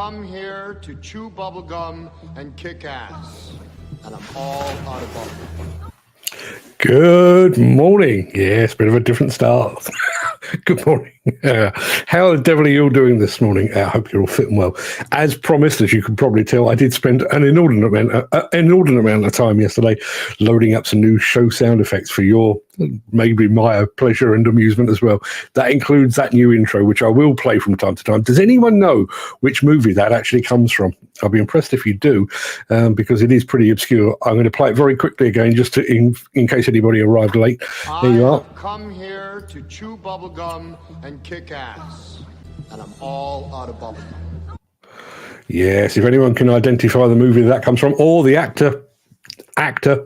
come here to chew bubblegum and kick ass. And I'm all out of bubblegum. Good morning. Yes, bit of a different start. Good morning. How the devil are you all doing this morning? I hope you're all fit and well. As promised, as you can probably tell, I did spend an inordinate amount of time yesterday loading up some new show sound effects for your, maybe my pleasure and amusement as well. That includes that new intro, which I will play from time to time. Does anyone know which movie that actually comes from? I'll be impressed if you do, because it is pretty obscure. I'm going to play it very quickly again, just to, in case anybody arrived late. There you are. I've come here to chew bubblegum and kick ass. And I'm all out of bubblegum. Yes, if anyone can identify the movie that comes from, or the actor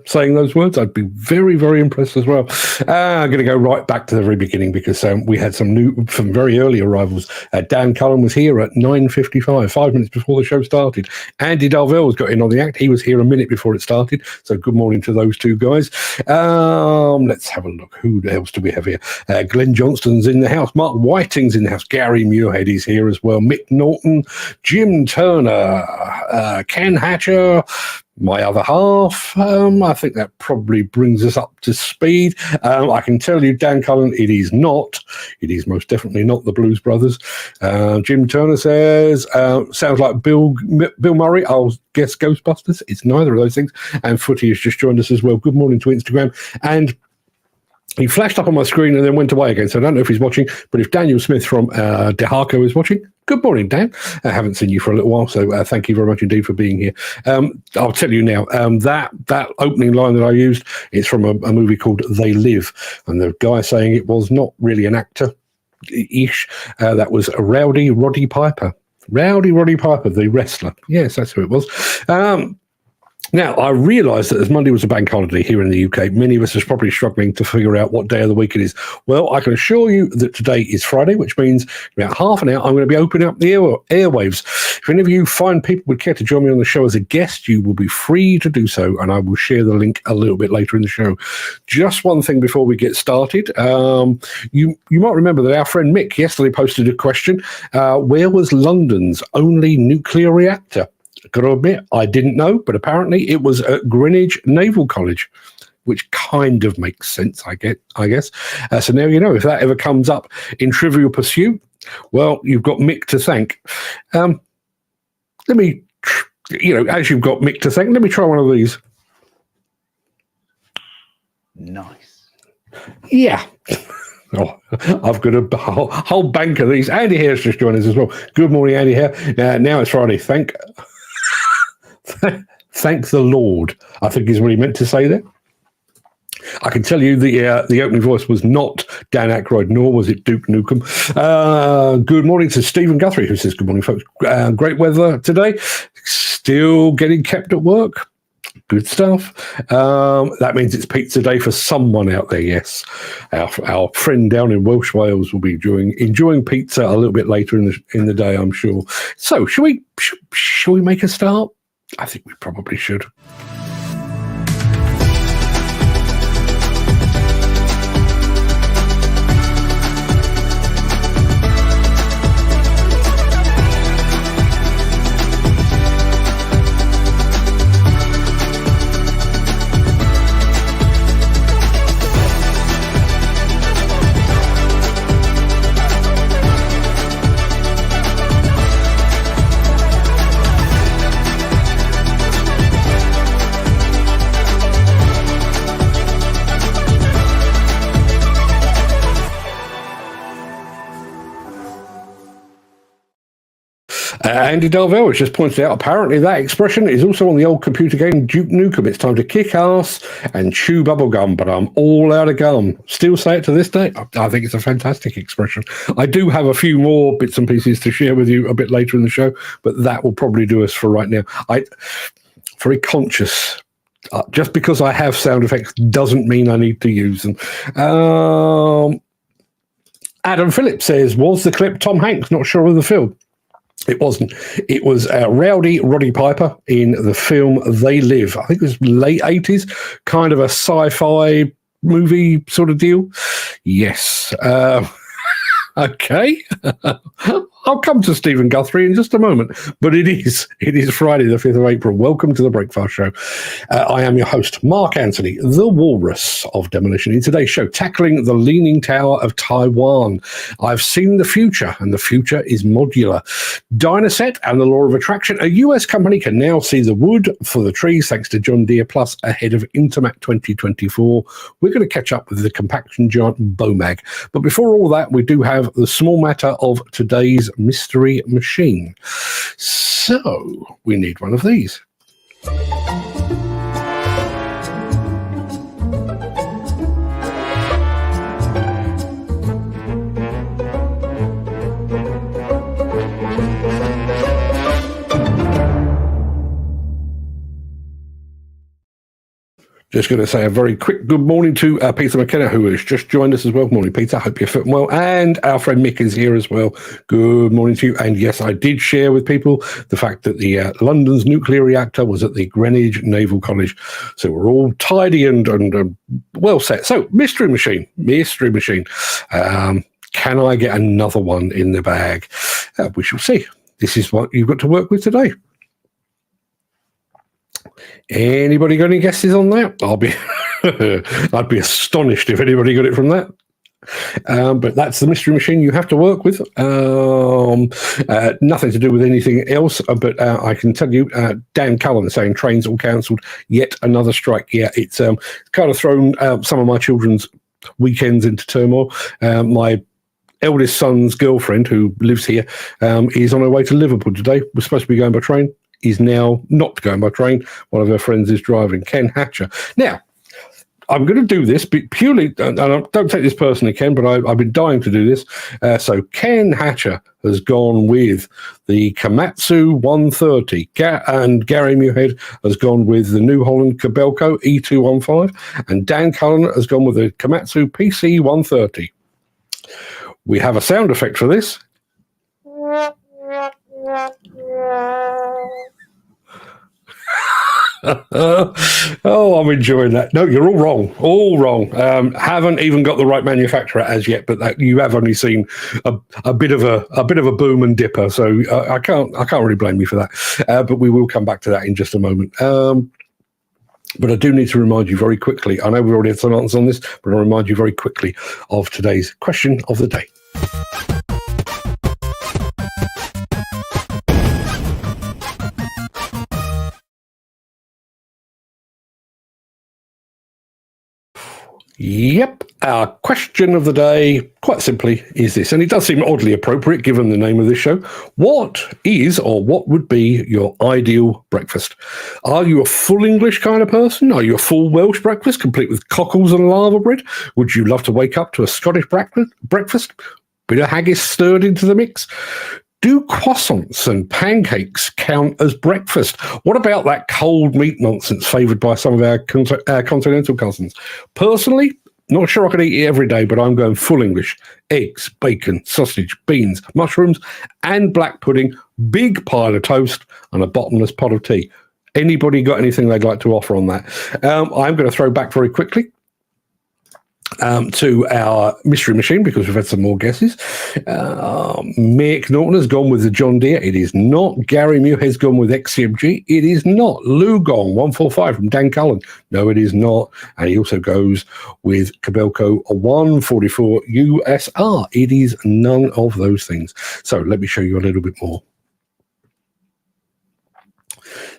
saying those words, I'd be very, very impressed as well. I'm going to go right back to the very beginning, because we had some very early arrivals. Dan Cullen was here at 9:55, 5 minutes before the show started. Andy Darvell's got in on the act. He was here a minute before it started. So good morning to those two guys. Let's have a look. Who else do we have here? Glenn Johnston's in the house. Mark Whiting's in the house. Gary Muirhead is here as well. Mick Norton, Jim Turner, Ken Hatcher, my other half. I think that probably brings us up to speed. I can tell you, Dan Cullen, it is most definitely not the Blues Brothers. Jim Turner says, sounds like Bill Murray. I'll guess Ghostbusters. It's neither of those things. And Footy has just joined us as well. Good morning to Instagram. And he flashed up on my screen and then went away again, so I don't know if he's watching, but if Daniel Smith from De Harco is watching, good morning, Dan. I haven't seen you for a little while, so thank you very much indeed for being here. I'll tell you now, that opening line that I used is from a movie called They Live, and the guy saying it was not really an actor-ish, that was Rowdy Roddy Piper. Rowdy Roddy Piper, the wrestler. Yes, that's who it was. Now, I realise that as Monday was a bank holiday here in the UK, many of us are probably struggling to figure out what day of the week it is. Well, I can assure you that today is Friday, which means about half an hour I'm going to be opening up the airwaves. If any of you fine people would care to join me on the show as a guest, you will be free to do so, and I will share the link a little bit later in the show. Just one thing before we get started. You might remember that our friend Mick yesterday posted a question. Where was London's only nuclear reactor? Got to admit, I didn't know, but apparently it was at Greenwich Naval College, which kind of makes sense, I guess. So now you know, if that ever comes up in Trivial Pursuit, well, you've got Mick to thank. Let me, as you've got Mick to thank, let me try one of these. Nice. Yeah. Oh, I've got a whole bank of these. Andy Hare's just joined us as well. Good morning, Andy Hare. Now it's Friday. Thank the Lord, I think is what he meant to say there. I can tell you the opening voice was not Dan Aykroyd, nor was it Duke Nukem. Good morning to Stephen Guthrie, who says, good morning, folks. Great weather today. Still getting kept at work. Good stuff. That means it's pizza day for someone out there, yes. Our friend down in Welsh Wales will be enjoying pizza a little bit later in the day, I'm sure. So, shall we make a start? I think we probably should. Andy Darvell has just pointed out, apparently that expression is also on the old computer game Duke Nukem. It's time to kick ass and chew bubblegum, but I'm all out of gum. Still say it to this day. I think it's a fantastic expression. I do have a few more bits and pieces to share with you a bit later in the show, but that will probably do us for right now. Very conscious. Just because I have sound effects doesn't mean I need to use them. Adam Phillips says, was the clip Tom Hanks? Not sure of the film. It wasn't. It was Rowdy Roddy Piper in the film They Live. I think it was late 80s, kind of a sci-fi movie sort of deal. Yes. Okay. I'll come to Stephen Guthrie in just a moment, but it is Friday the 5th of April. Welcome to the Breakfast Show. I am your host, Mark Anthony, the Walrus of Demolition. In today's show, tackling the Leaning Tower of Taiwan. I've seen the future, and the future is modular. Dynaset and the law of attraction. A US company can now see the wood for the trees thanks to John Deere Plus ahead of Intermat 2024. We're going to catch up with the compaction giant Bomag. But before all that, we do have the small matter of today's mystery machine. So we need one of these. Just going to say a very quick good morning to Peter McKenna, who has just joined us as well. Morning, Peter. Hope you're fitting well. And our friend Mick is here as well. Good morning to you. And yes, I did share with people the fact that the London's nuclear reactor was at the Greenwich Naval College. So we're all tidy and well set. So mystery machine. Can I get another one in the bag? We shall see. This is what you've got to work with today. Anybody got any guesses on that? I'd be astonished if anybody got it from that. But that's the mystery machine you have to work with. Nothing to do with anything else, but I can tell you, Dan Cullen saying trains all cancelled, yet another strike. Yeah, it's kind of thrown some of my children's weekends into turmoil. My eldest son's girlfriend, who lives here, is on her way to Liverpool today. We're supposed to be going by train. Is now not going by train. One of her friends is driving, Ken Hatcher. Now, I'm going to do this purely, and I don't take this personally, Ken, but I've been dying to do this. So Ken Hatcher has gone with the Komatsu 130, and Gary Muirhead has gone with the New Holland Kobelco E215, and Dan Cullen has gone with the Komatsu PC 130. We have a sound effect for this. Oh, I'm enjoying that. No, you're all wrong. Haven't even got the right manufacturer as yet, but that you have only seen a bit of a boom and dipper. So I can't really blame you for that. But we will come back to that in just a moment. But I do need to remind you very quickly. I know we've already had some answers on this, but I'll remind you very quickly of today's question of the day. Yep, our question of the day, quite simply, is this, and it does seem oddly appropriate given the name of this show. What is or what would be your ideal breakfast? Are you a full English kind of person? Are you a full Welsh breakfast, complete with cockles and lava bread? Would you love to wake up to a Scottish breakfast? Bit of haggis stirred into the mix? Do croissants and pancakes count as breakfast? What about that cold meat nonsense favoured by some of our continental cousins? Personally, not sure I could eat it every day, but I'm going full English. Eggs, bacon, sausage, beans, mushrooms, and black pudding, big pile of toast, and a bottomless pot of tea. Anybody got anything they'd like to offer on that? I'm going to throw back very quickly to our mystery machine because we've had some more guesses. Mick Norton has gone with the John Deere. It is not. Gary Muirhead's gone with XCMG. It is not. Lou Gong 145 from Dan Cullen. No, it is not. And he also goes with Kobelco 144 USR. It is none of those things. So let me show you a little bit more.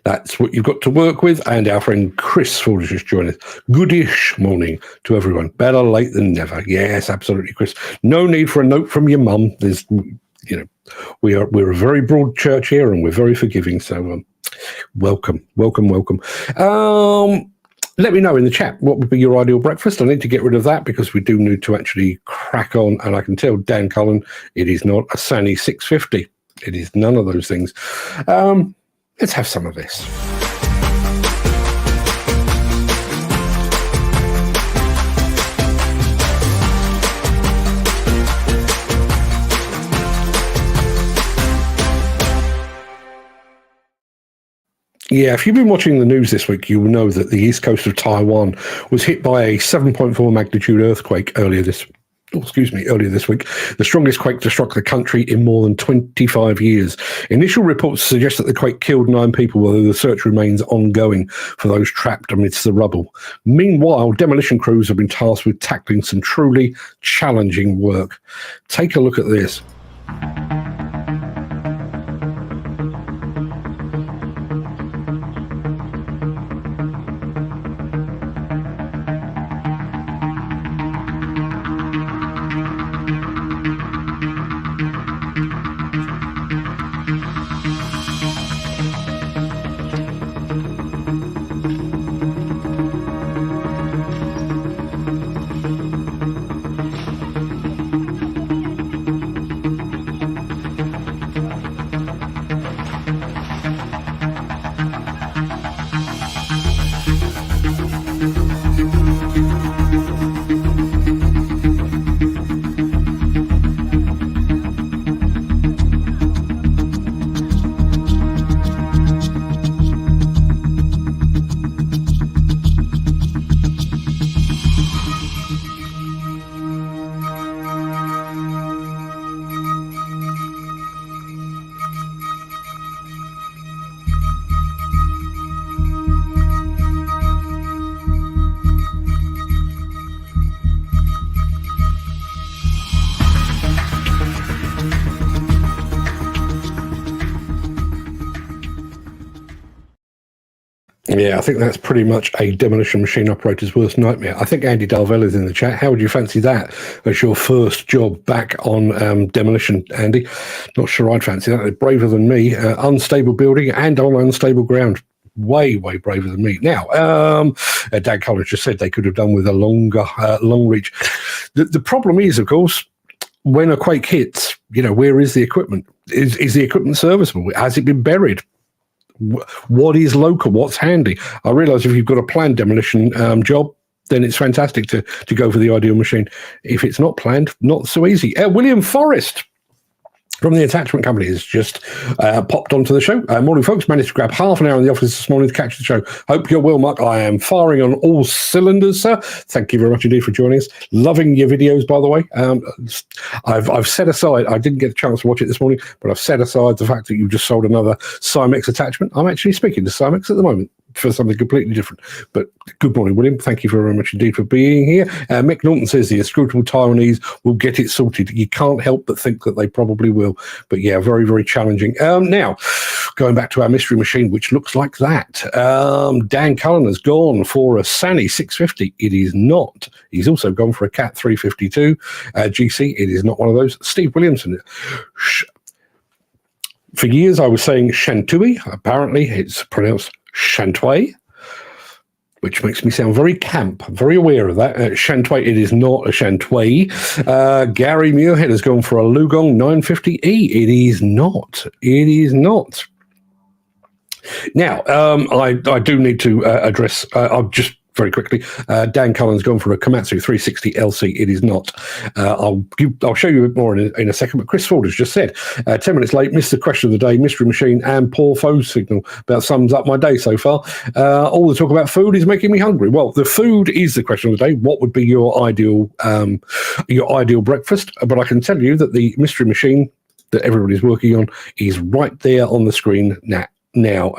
That's what you've got to work with. And our friend Chris Ford has just joined us. Goodish morning to everyone. Better late than never. Yes, absolutely, Chris. No need for a note from your mum. There's, we're a very broad church here and we're very forgiving. So welcome. Let me know in the chat what would be your ideal breakfast. I need to get rid of that because we do need to actually crack on. And I can tell Dan Cullen, it is not a Sani 650. It is none of those things. Let's have some of this. Yeah, if you've been watching the news this week, you will know that the east coast of Taiwan was hit by a 7.4 magnitude earthquake earlier this earlier this week, the strongest quake to struck the country in more than 25 years. Initial reports suggest that the quake killed 9 people, although the search remains ongoing for those trapped amidst the rubble. Meanwhile, demolition crews have been tasked with tackling some truly challenging work. Take a look at this. Yeah, I think that's pretty much a demolition machine operator's worst nightmare. I think Andy Darvell is in the chat. How would you fancy that as your first job back on demolition, Andy? Not sure I'd fancy that. They're braver than me. Unstable building and on unstable ground. Way braver than me. Now, Dan Collins just said they could have done with a longer long reach. The problem is, of course, when a quake hits, where is the equipment? Is the equipment serviceable? Has it been buried? What is local? What's handy? I realise if you've got a planned demolition job, then it's fantastic to go for the ideal machine. If it's not planned, not so easy. William Forrest from the attachment company has just popped onto the show. Morning, folks. Managed to grab half an hour in the office this morning to catch the show. Hope you're well, Mark. I am firing on all cylinders, sir. Thank you very much indeed for joining us. Loving your videos, by the way. I've set aside, I didn't get a chance to watch it this morning, but I've set aside the fact that you just sold another Cymex attachment. I'm actually speaking to Cymex at the moment for something completely different. But good morning, William. Thank you very much indeed for being here. Mick Norton says the inscrutable Taiwanese will get it sorted. You can't help but think that they probably will. But yeah, very challenging. Now, going back to our mystery machine, which looks like that. Dan Cullen has gone for a Sany 650. It is not. He's also gone for a Cat 352 GC. It is not one of those. Steve Williamson. For years, I was saying Shantui. Apparently, it's pronounced Shantway, which makes me sound very camp. I'm very aware of that. Shantway, it is not a Shantway. Gary Muirhead has gone for a Lugong 950E. It is not. It is not. Now, I do need to address, I'll just very quickly, Dan Cullen's gone for a Komatsu 360 LC. It is not. I'll show you a bit more in a second, but Chris Ford has just said, 10 minutes late, missed the question of the day, mystery machine and poor phone signal. About sums up my day so far. All the talk about food is making me hungry. Well, the food is the question of the day. What would be your ideal breakfast? But I can tell you that the mystery machine that everybody's working on is right there on the screen now.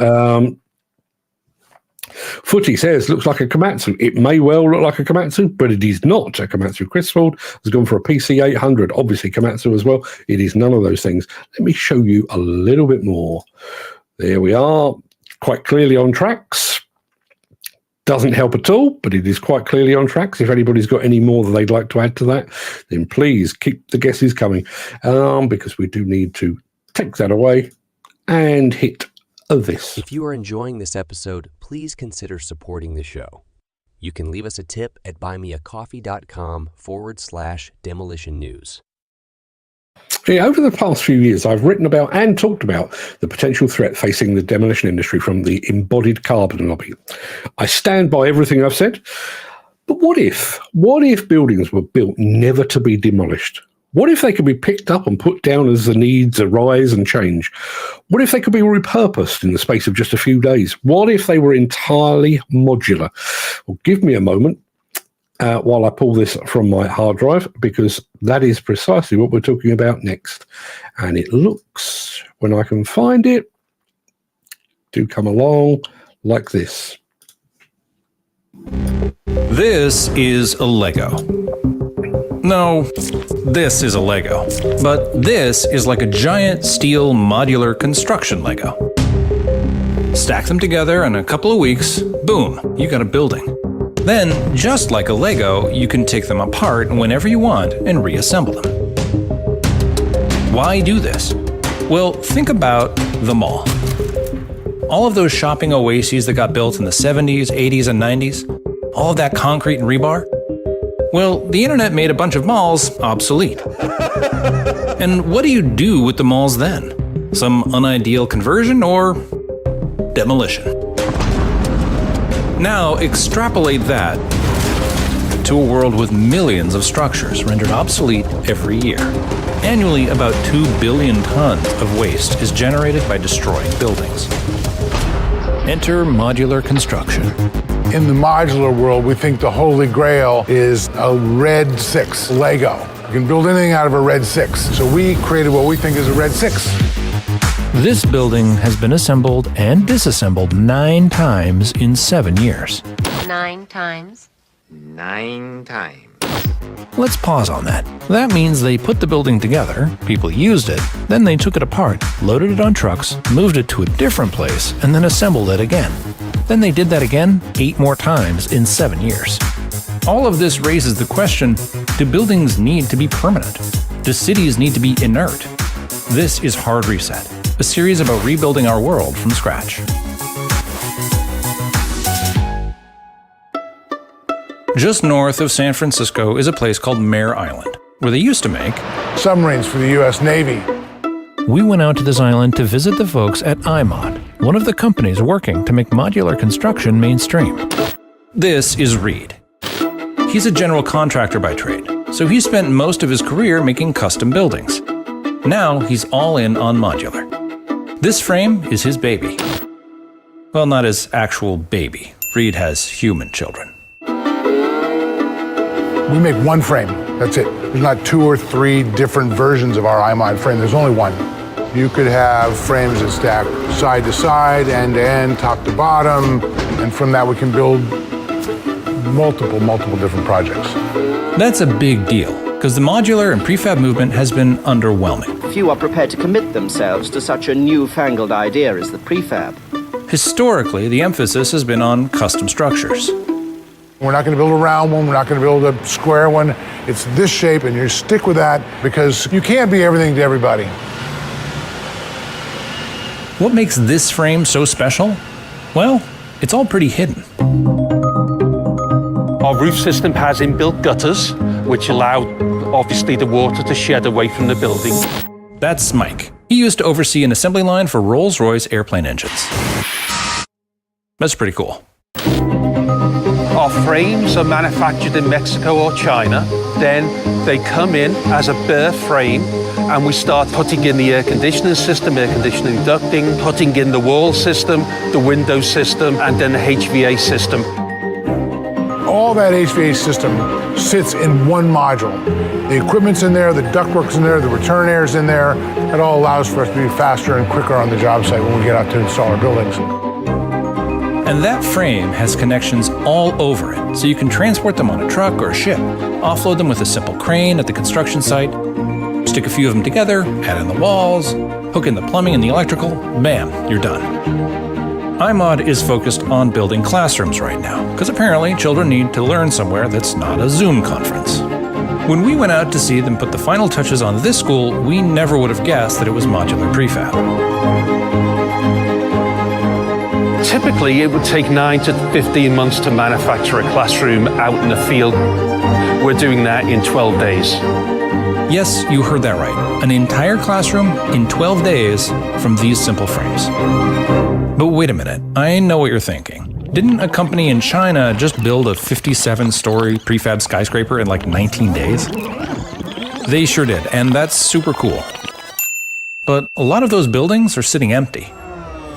Footy says, looks like a Komatsu. It may well look like a Komatsu, but it is not a Komatsu. Chris Ford has gone for a PC 800, obviously Komatsu as well. It is none of those things. Let me show you a little bit more. There we are, quite clearly on tracks. Doesn't help at all, but it is quite clearly on tracks. If anybody's got any more that they'd like to add to that, then please keep the guesses coming, because we do need to take that away and hit this. If you are enjoying this episode, please consider supporting the show. You can leave us a tip at buymeacoffee.com/demolition news. Yeah, over the past few years, I've written about and talked about the potential threat facing the demolition industry from the embodied carbon lobby. I stand by everything I've said, but what if buildings were built never to be demolished? What if they could be picked up and put down as the needs arise and change? What if they could be repurposed in the space of just a few days? What if they were entirely modular? Well, give me a moment while I pull this from my hard drive, because that is precisely what we're talking about next. And it looks, when I can find it, to come along like this. This is a Lego. No, this is a Lego. But this is like a giant steel modular construction Lego. Stack them together in a couple of weeks, boom, you got a building. Then, just like a Lego, you can take them apart whenever you want and reassemble them. Why do this? Well, think about the mall. All of those shopping oases that got built in the 70s, 80s, and 90s, all of that concrete and rebar. Well, the internet made a bunch of malls obsolete. And what do you do with the malls then? Some unideal conversion or demolition? Now extrapolate that to a world with millions of structures rendered obsolete every year. Annually, about 2 billion tons of waste is generated by destroying buildings. Enter modular construction. In the modular world, we think the holy grail is a red 6 Lego. You can build anything out of a red 6. So we created what we think is a red 6. This building has been assembled and disassembled 9 times in 7 years. 9 times? 9 times. Let's pause on that. That means they put the building together, people used it, then they took it apart, loaded it on trucks, moved it to a different place, and then assembled it again. Then they did that again 8 more times in 7 years. All of this raises the question, do buildings need to be permanent? Do cities need to be inert? This is Hard Reset, a series about rebuilding our world from scratch. Just north of San Francisco is a place called Mare Island, where they used to make submarines for the U.S. Navy. We went out to this island to visit the folks at iMod, one of the companies working to make modular construction mainstream. This is Reed. He's a general contractor by trade, so he spent most of his career making custom buildings. Now he's all in on modular. This frame is his baby. Well, not his actual baby. Reed has human children. We make one frame, that's it. There's not 2 or 3 different versions of our iMod frame, there's only one. You could have frames that stack side to side, end to end, top to bottom, and from that we can build multiple different projects. That's a big deal, because the modular and prefab movement has been underwhelming. Few are prepared to commit themselves to such a newfangled idea as the prefab. Historically, the emphasis has been on custom structures. We're not going to build a round one, we're not going to build a square one. It's this shape, and you stick with that because you can't be everything to everybody. What makes this frame so special? Well, it's all pretty hidden. Our roof system has inbuilt gutters, which allow, obviously, the water to shed away from the building. That's Mike. He used to oversee an assembly line for Rolls-Royce airplane engines. That's pretty cool. Our frames are manufactured in Mexico or China. Then they come in as a bare frame, and we start putting in the air conditioning system, air conditioning ducting, putting in the wall system, the window system, and then the HVA system. All that HVAC system sits in one module. The equipment's in there, the ductwork's in there, the return air's in there. It all allows for us to be faster and quicker on the job site when we get out to install our buildings. And that frame has connections all over it, so you can transport them on a truck or a ship, offload them with a simple crane at the construction site, stick a few of them together, add in the walls, hook in the plumbing and the electrical, bam, you're done. iMod is focused on building classrooms right now, because apparently children need to learn somewhere that's not a Zoom conference. When we went out to see them put the final touches on this school, we never would have guessed that it was modular prefab. Typically, it would take 9 to 15 months to manufacture a classroom out in the field. We're doing that in 12 days. Yes, you heard that right. An entire classroom in 12 days from these simple frames. But wait a minute, I know what you're thinking. Didn't a company in China just build a 57-story prefab skyscraper in like 19 days? They sure did, and that's super cool. But a lot of those buildings are sitting empty.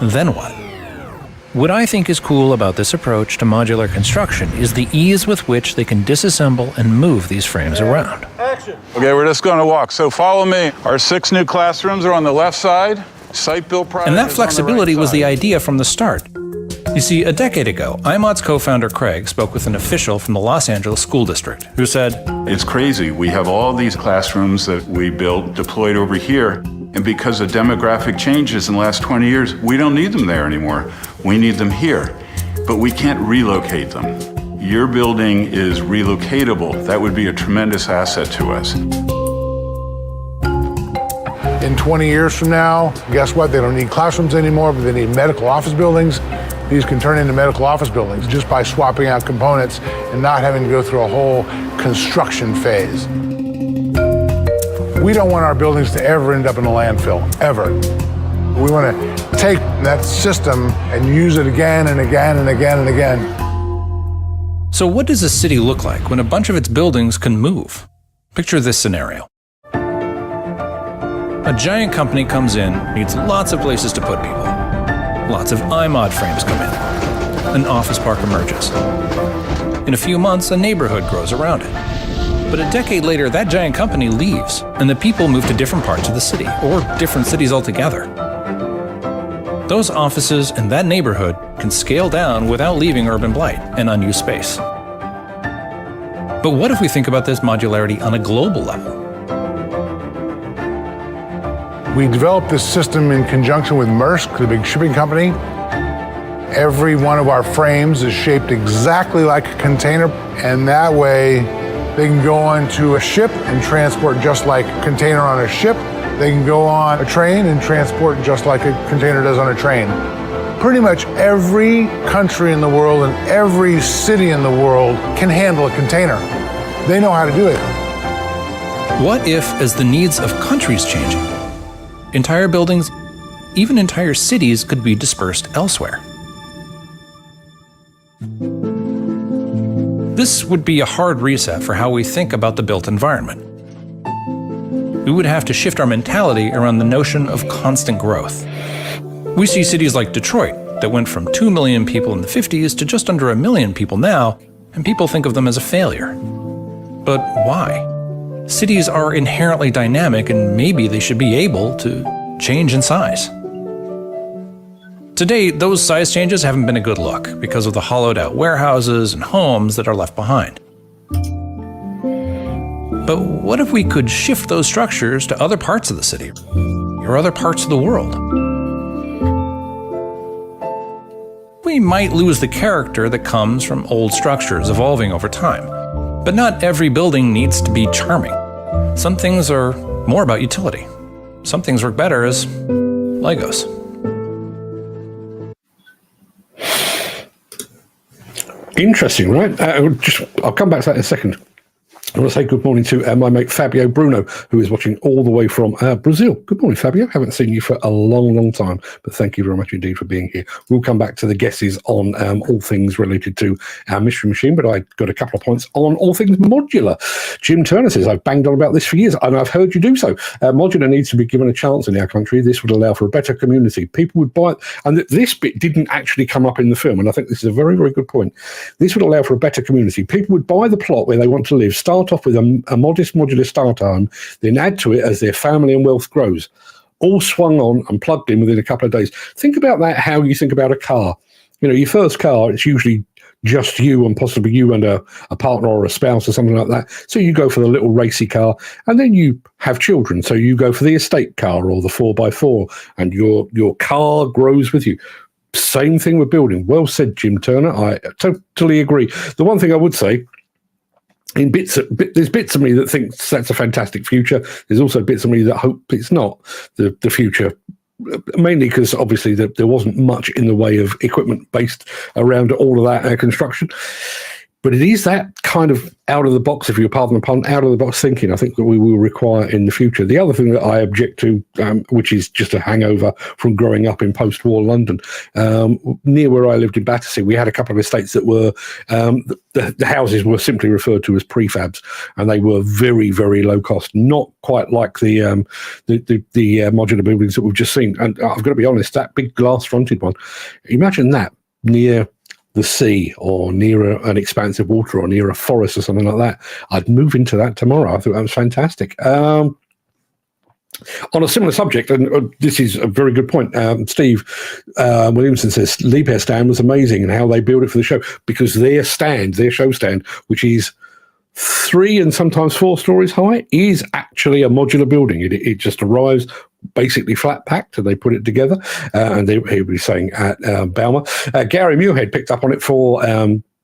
Then what? What I think is cool about this approach to modular construction is the ease with which they can disassemble and move these frames around. Okay, we're just going to walk. So follow me. Our 6 new classrooms are on the left side. Site built product. And that flexibility was the idea from the start. You see, a decade ago, iMod's co-founder Craic spoke with an official from the Los Angeles School District who said, It's crazy. We have all these classrooms that we built deployed over here. And because of demographic changes in the last 20 years, we don't need them there anymore. We need them here. But we can't relocate them. Your building is relocatable. That would be a tremendous asset to us. In 20 years from now, guess what? They don't need classrooms anymore, but they need medical office buildings. These can turn into medical office buildings just by swapping out components and not having to go through a whole construction phase. We don't want our buildings to ever end up in a landfill, ever. We want to take that system and use it again and again and again and again. So what does a city look like when a bunch of its buildings can move? Picture this scenario. A giant company comes in, needs lots of places to put people. Lots of iMod frames come in. An office park emerges. In a few months, a neighborhood grows around it. But a decade later, that giant company leaves, and the people move to different parts of the city, or different cities altogether. Those offices and that neighborhood can scale down without leaving urban blight and unused space. But what if we think about this modularity on a global level? We developed this system in conjunction with Maersk, the big shipping company. Every one of our frames is shaped exactly like a container, and that way they can go onto a ship and transport just like a container on a ship. They can go on a train and transport just like a container does on a train. Pretty much every country in the world and every city in the world can handle a container. They know how to do it. What if, as the needs of countries change, entire buildings, even entire cities, could be dispersed elsewhere? This would be a hard reset for how we think about the built environment. We would have to shift our mentality around the notion of constant growth. We see cities like Detroit that went from 2 million people in the 50s to just under 1 million people now, and people think of them as a failure. But why? Cities are inherently dynamic, and maybe they should be able to change in size. Today, those size changes haven't been a good look because of the hollowed out warehouses and homes that are left behind. But what if we could shift those structures to other parts of the city or other parts of the world? We might lose the character that comes from old structures evolving over time, but not every building needs to be charming. Some things are more about utility. Some things work better as Legos. Interesting, right? I'll come back to that in a second. I want to say good morning to my mate Fabio Bruno, who is watching all the way from Brazil. Good morning, Fabio. Haven't seen you for a long, long time, but thank you very much indeed for being here. We'll come back to the guesses on all things related to our mystery machine, but I got a couple of points on all things modular. Jim Turner says, I've banged on about this for years, and I've heard you do so. Modular needs to be given a chance in our country. This would allow for a better community. People would buy it, and this bit didn't actually come up in the film, and I think this is a very, very good point. This would allow for a better community. People would buy the plot where they want to live, start off with a modest modular starter home, then add to it as their family and wealth grows. All swung on and plugged in within a couple of days. Think about that, how you think about a car. You know, your first car, it's usually just you and possibly you and a partner or a spouse or something like that. So you go for the little racy car, and then you have children. So you go for the estate car or the 4x4, and your car grows with you. Same thing with building. Well said, Jim Turner. I totally agree. The one thing I would say, there's bits of me that thinks that's a fantastic future. There's also bits of me that hope it's not the future, mainly because obviously there wasn't much in the way of equipment based around all of that construction. But it is that kind of out of the box, if you pardon the pun, out of the box thinking, I think that we will require in the future. The other thing that I object to, which is just a hangover from growing up in post-war London, near where I lived in Battersea, we had a couple of estates that were, the houses were simply referred to as prefabs, and they were very, very low cost, not quite like the modular buildings that we've just seen. And I've got to be honest, that big glass-fronted one, imagine that. near the sea or near an expanse of water or near a forest or something like that, I'd move into that tomorrow. I thought that was fantastic. On a similar subject, and this is a very good point, Steve Williamson says Liebherr stand was amazing and how they build it for the show, because their show stand, which is 3 and sometimes 4 stories high, is actually a modular building. It just arrives basically flat packed and they put it together. And he was saying at Balmer. Gary Muirhead picked up on it for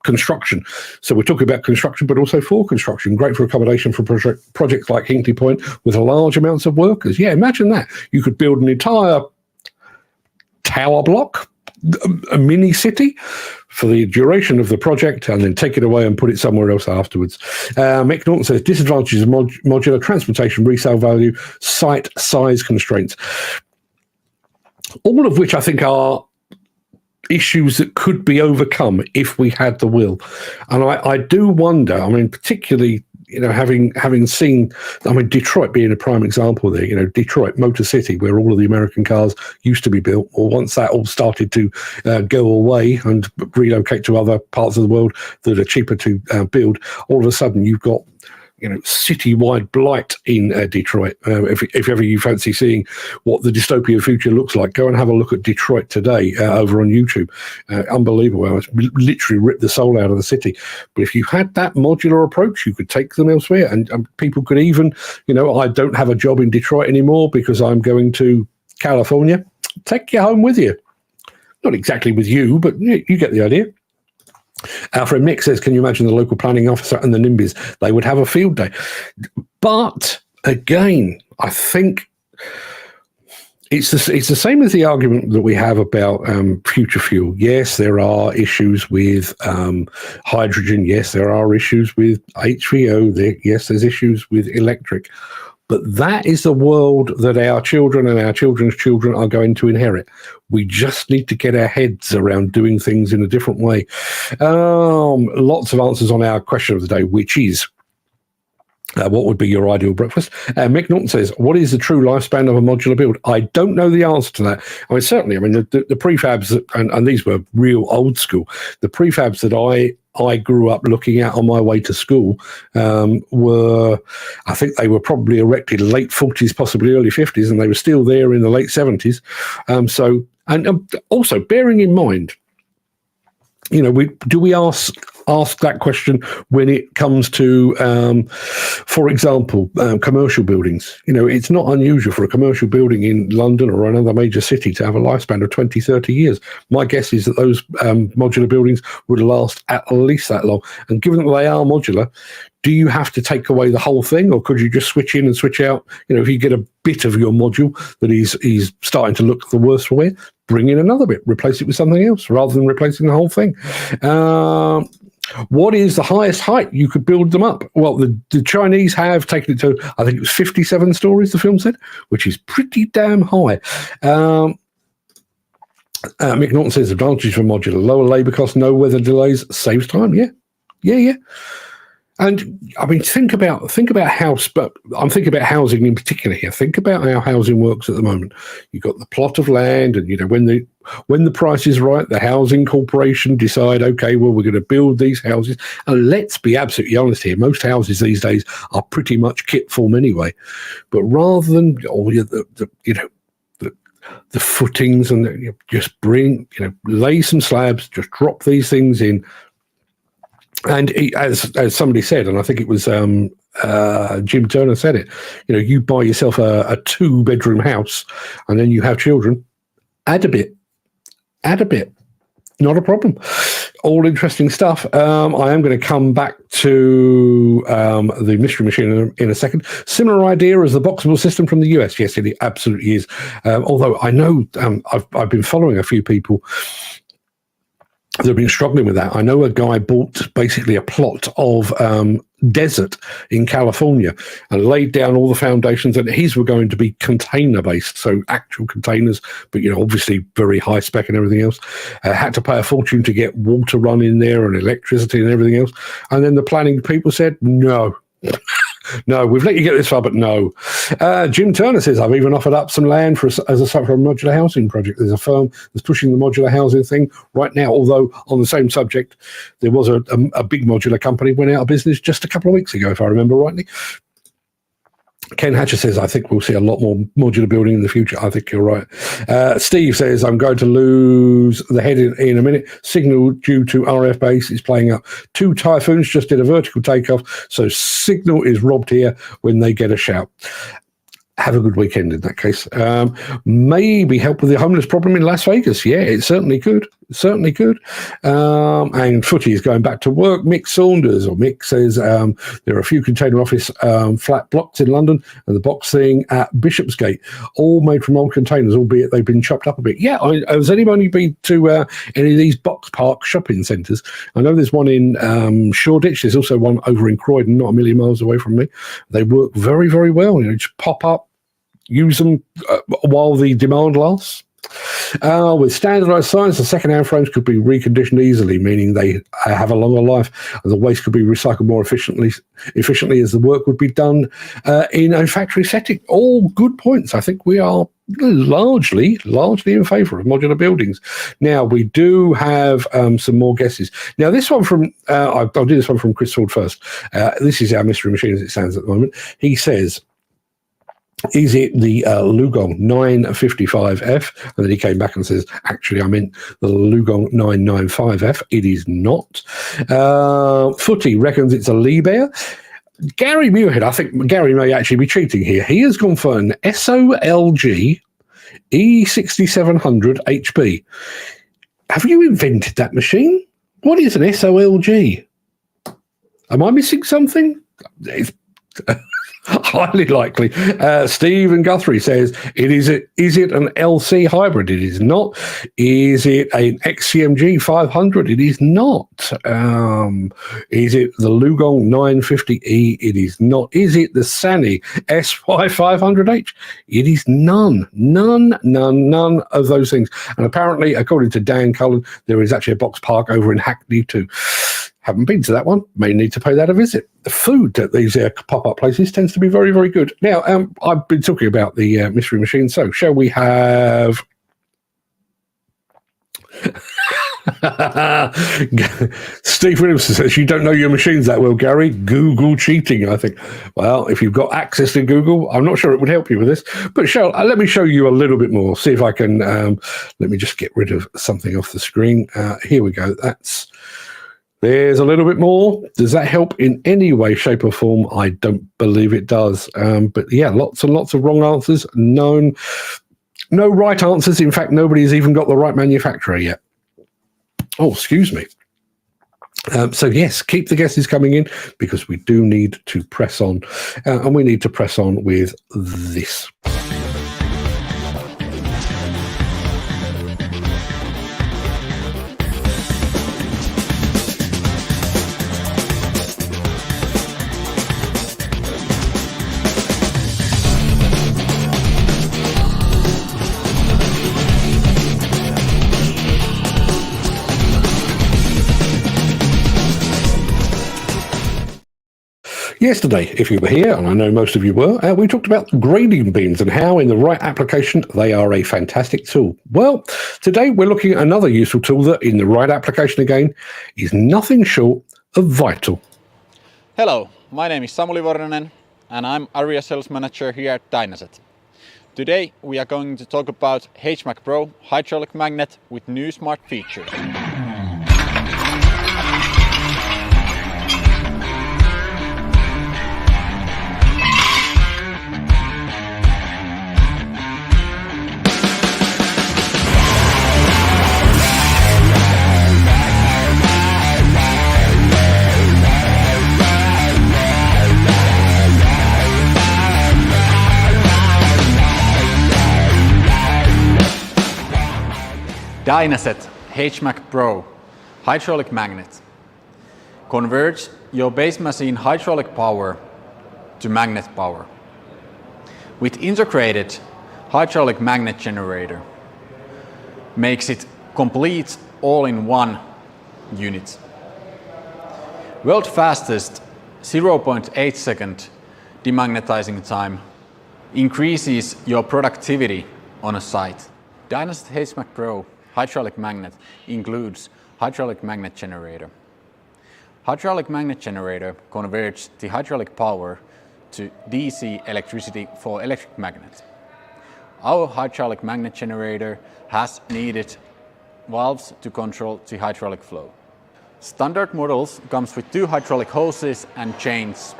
construction. So we're talking about construction, but also for construction. Great for accommodation for projects like Hinkley Point with large amounts of workers. Yeah, imagine that. You could build an entire tower block, a mini city for the duration of the project, and then take it away and put it somewhere else afterwards. Mick Norton says disadvantages of modular: transportation, resale value, site size constraints. All of which I think are issues that could be overcome if we had the will. And I do wonder, I mean, particularly, having seen, Detroit being a prime example there, Detroit, Motor City, where all of the American cars used to be built, or once that all started to go away and relocate to other parts of the world that are cheaper to build, all of a sudden you've got citywide blight in Detroit. If ever you fancy seeing what the dystopian future looks like, go and have a look at Detroit today over on YouTube. Unbelievable. It's literally ripped the soul out of the city. But if you had that modular approach, you could take them elsewhere, and people could even, I don't have a job in Detroit anymore because I'm going to California. Take you home with you. Not exactly with you, but you get the idea. Alfred Mick says, can you imagine the local planning officer and the NIMBYs? They would have a field day. But again, I think it's the same as the argument that we have about future fuel. Yes, there are issues with hydrogen. Yes, there are issues with HVO. Yes, there's issues with electric. But that is the world that our children and our children's children are going to inherit. We just need to get our heads around doing things in a different way. Lots of answers on our question of the day, which is, what would be your ideal breakfast? Mick Norton says, what is the true lifespan of a modular build? I don't know the answer to that. Certainly, the prefabs, and these were real old school, the prefabs that I grew up looking at on my way to school were, I think they were probably erected late 40s, possibly early 50s, and they were still there in the late 70s. Also bearing in mind, do we ask that question when it comes to, for example, commercial buildings? It's not unusual for a commercial building in London or another major city to have a lifespan of 20, 30 years. My guess is that those modular buildings would last at least that long. And given that they are modular, do you have to take away the whole thing, or could you just switch in and switch out? If you get a bit of your module that is starting to look the worse for wear, bring in another bit, replace it with something else rather than replacing the whole thing. What is the highest height you could build them up? Well, the Chinese have taken it to, I think it was 57 stories, the film said, which is pretty damn high. Mick Norton says advantages for modular: lower labour costs, no weather delays, saves time. Yeah. And think about house, but I'm thinking about housing in particular here. Think about how housing works at the moment. You've got the plot of land, and when the price is right, the housing corporation decide, okay, well, we're going to build these houses. And let's be absolutely honest here, most houses these days are pretty much kit form anyway. But rather than the footings and just lay some slabs, just drop these things in. And as somebody said, and I think it was Jim Turner said it, you buy yourself a 2-bedroom house and then you have children, add a bit, not a problem. All interesting stuff. I am going to come back to the Mystery Machine in a second. Similar idea as the boxable system from the US. Yes, it absolutely is. Although I know I've been following a few people they've been struggling with that. I know a guy bought basically a plot of desert in California and laid down all the foundations, and his were going to be container based, so actual containers, but obviously very high spec and everything else. Had to pay a fortune to get water run in there and electricity and everything else. And then the planning people said, no, No, we've let you get this far, but no. Jim Turner says, I've even offered up some land as a site for a modular housing project. There's a firm that's pushing the modular housing thing right now, although on the same subject, there was a big modular company went out of business just a couple of weeks ago, if I remember rightly. Ken Hatcher says, I think we'll see a lot more modular building in the future. I think you're right. Steve says, I'm going to lose the head in a minute. Signal due to RF base is playing up. 2 Typhoons just did a vertical takeoff, so signal is robbed here when they get a shout. Have a good weekend in that case. Maybe help with the homeless problem in Las Vegas. Yeah, it certainly could. Certainly could. And Footy is going back to work. Mick Saunders, or Mick, says there are a few container office flat blocks in London and the box thing at Bishopsgate, all made from old containers, albeit they've been chopped up a bit. Yeah, has anybody been to any of these box park shopping centres? I know there's one in Shoreditch. There's also one over in Croydon, not a million miles away from me. They work very, very well. You know, just pop up, use them while the demand lasts. With standardized signs, the second-hand frames could be reconditioned easily, meaning they have a longer life, and the waste could be recycled more efficiently as the work would be done in a factory setting. All good points. I think we are largely in favour of modular buildings. Now, we do have some more guesses. Now, this one from, I'll do this one from Chris Ford first. This is our mystery machine as it stands at the moment. He says, is it the Lugong 955F? And then he came back and says, actually, I meant the Lugong 995F. It is not. Footy reckons it's a Liebherr. Gary Muirhead, I think Gary may actually be cheating here. He has gone for an SOLG E6700 HP. Have you invented that machine? What is an SOLG? Am I missing something? It's highly likely. Stephen Guthrie says, is it an LC hybrid? It is not. Is it an XCMG 500? It is not. Is it the Lugong 950E? It is not. Is it the Sany SY 500H? It is none of those things. And apparently, according to Dan Cullen, there is actually a box park over in Hackney too. Haven't been to that one. May need to pay that a visit. The food at these pop-up places tends to be very, very good. Now, I've been talking about the mystery machine, so shall we have... Steve Williamson says, you don't know your machines that well, Gary. Google cheating, I think. Well, if you've got access to Google, I'm not sure it would help you with this. But let me show you a little bit more. See if I can... let me just get rid of something off the screen. Here we go. There's a little bit more. Does that help in any way, shape, or form? I don't believe it does. But yeah, lots and lots of wrong answers. No right answers. In fact, nobody's even got the right manufacturer yet. Oh, excuse me. So yes, keep the guesses coming in because we do need to press on. And we need to press on with this. Yesterday, if you were here, and I know most of you were, we talked about grading beams and how in the right application they are a fantastic tool. Well, today we're looking at another useful tool that in the right application again is nothing short of vital. Hello, my name is Samuli Vornanen and I'm Area Sales Manager here at Dynaset. Today we are going to talk about HMAC Pro hydraulic magnet with new smart features. Dynaset HMAC Pro hydraulic magnet converts your base machine hydraulic power to magnet power. With integrated hydraulic magnet generator, makes it complete all-in-one unit. World fastest 0.8 second demagnetizing time increases your productivity on a site. Dynaset HMAC Pro hydraulic magnet includes hydraulic magnet generator. Hydraulic magnet generator converts the hydraulic power to DC electricity for electric magnet. Our hydraulic magnet generator has needed valves to control the hydraulic flow. Standard models comes with 2 hydraulic hoses and chains.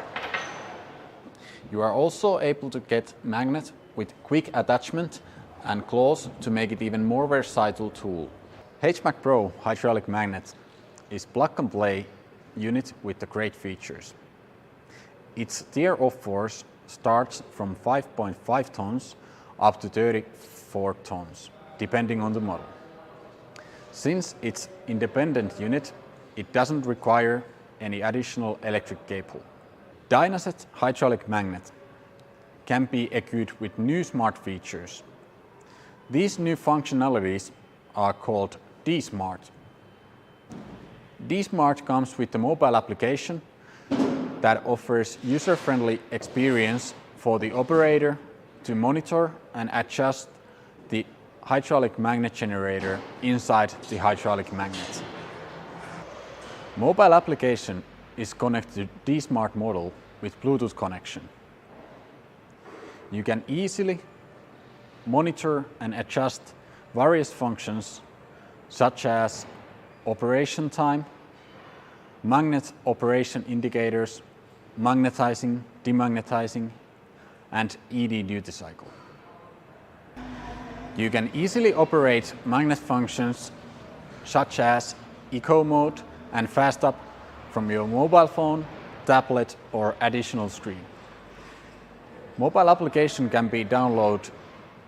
You are also able to get magnet with quick attachment and claws to make it even more versatile tool. HMAC Pro hydraulic magnet is plug-and-play unit with the great features. Its tear-off force starts from 5.5 tons up to 34 tons, depending on the model. Since it's independent unit, it doesn't require any additional electric cable. Dynaset hydraulic magnet can be equipped with new smart features. These new functionalities are called D-Smart. D-Smart comes with a mobile application that offers user-friendly experience for the operator to monitor and adjust the hydraulic magnet generator inside the hydraulic magnet. Mobile application is connected to D-Smart model with Bluetooth connection. You can easily monitor and adjust various functions such as operation time, magnet operation indicators, magnetizing, demagnetizing, and ED duty cycle. You can easily operate magnet functions such as eco mode and fast up from your mobile phone, tablet, or additional screen. Mobile application can be downloaded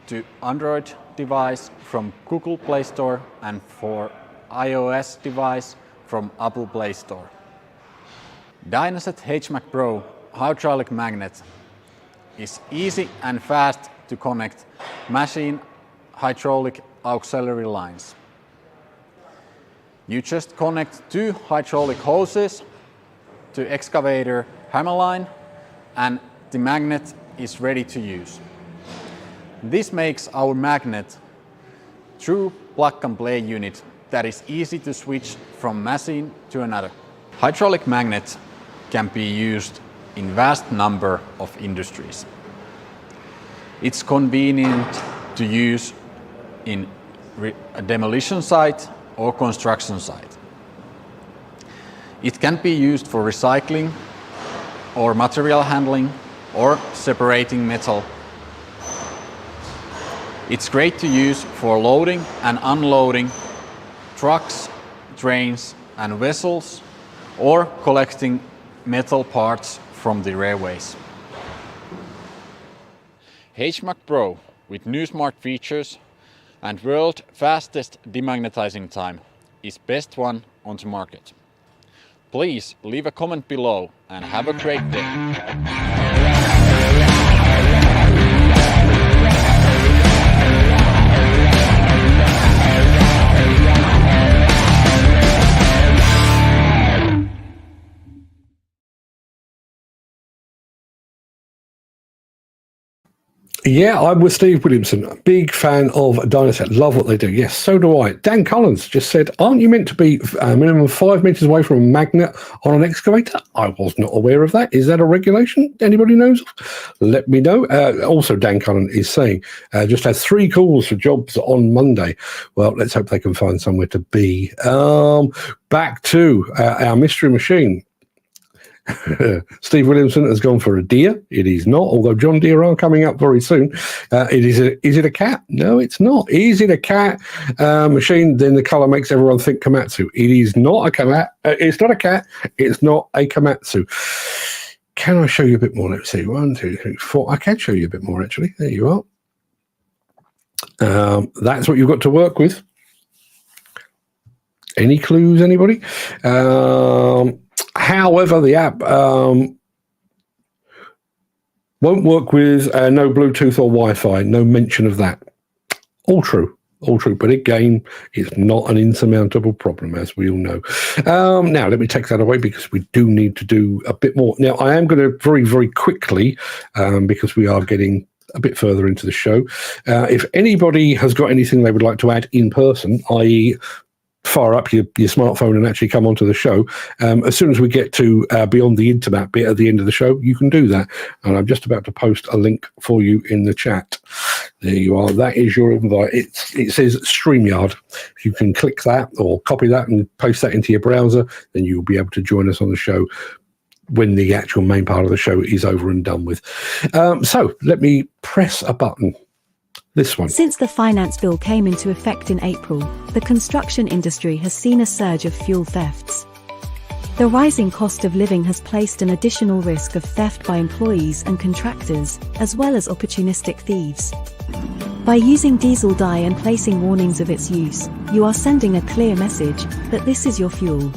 to Android device from Google Play Store and for iOS device from Apple Play Store. Dynaset HMAC Pro hydraulic magnet is easy and fast to connect machine hydraulic auxiliary lines. You just connect 2 hydraulic hoses to excavator hammer line and the magnet is ready to use. This makes our magnet true plug-and-play unit that is easy to switch from machine to another. Hydraulic magnet can be used in vast number of industries. It's convenient to use in a demolition site or construction site. It can be used for recycling or material handling or separating metal. It's great to use for loading and unloading trucks, trains and vessels, or collecting metal parts from the railways. HMAC Pro with new smart features and world fastest demagnetizing time is best one on the market. Please leave a comment below and have a great day. Yeah, I'm with Steve Williamson. Big fan of Dynaset. Love what they do. Yes, so do I. Dan Collins just said, aren't you meant to be a minimum 5 meters away from a magnet on an excavator? I was not aware of that. Is that a regulation? Anybody knows? Let me know. Also, Dan Collins is saying, just had 3 calls for jobs on Monday. Well, let's hope they can find somewhere to be. Back to our mystery machine. Steve Williamson has gone for a deer. It is not, although John Deere are coming up very soon. Is it a cat? No, it's not. Is it a cat machine? Then the color makes everyone think Komatsu. It is not a cat. It's not a cat. It's not a Komatsu. Can I show you a bit more? Let's see. 1, 2, 3, 4. I can show you a bit more, actually. There you are. That's what you've got to work with. Any clues, anybody? However, the app won't work with no Bluetooth or Wi-Fi. No mention of that. All true. All true, but again, it's not an insurmountable problem, as we all know. Now, let me take that away because we do need to do a bit more. Now, I am going to very, very quickly, because we are getting a bit further into the show. If anybody has got anything they would like to add in person, i.e., fire up your smartphone and actually come onto the show, as soon as we get to beyond the Intermat bit at the end of the show, you can do that. And I'm just about to post a link for you in the chat. There you are. That is your invite. It says StreamYard. If you can click that or copy that and paste that into your browser, then you'll be able to join us on the show when the actual main part of the show is over and done with. So let me press a button. This one. Since the finance bill came into effect in April, the construction industry has seen a surge of fuel thefts. The rising cost of living has placed an additional risk of theft by employees and contractors, as well as opportunistic thieves. By using diesel dye and placing warnings of its use, you are sending a clear message that this is your fuel.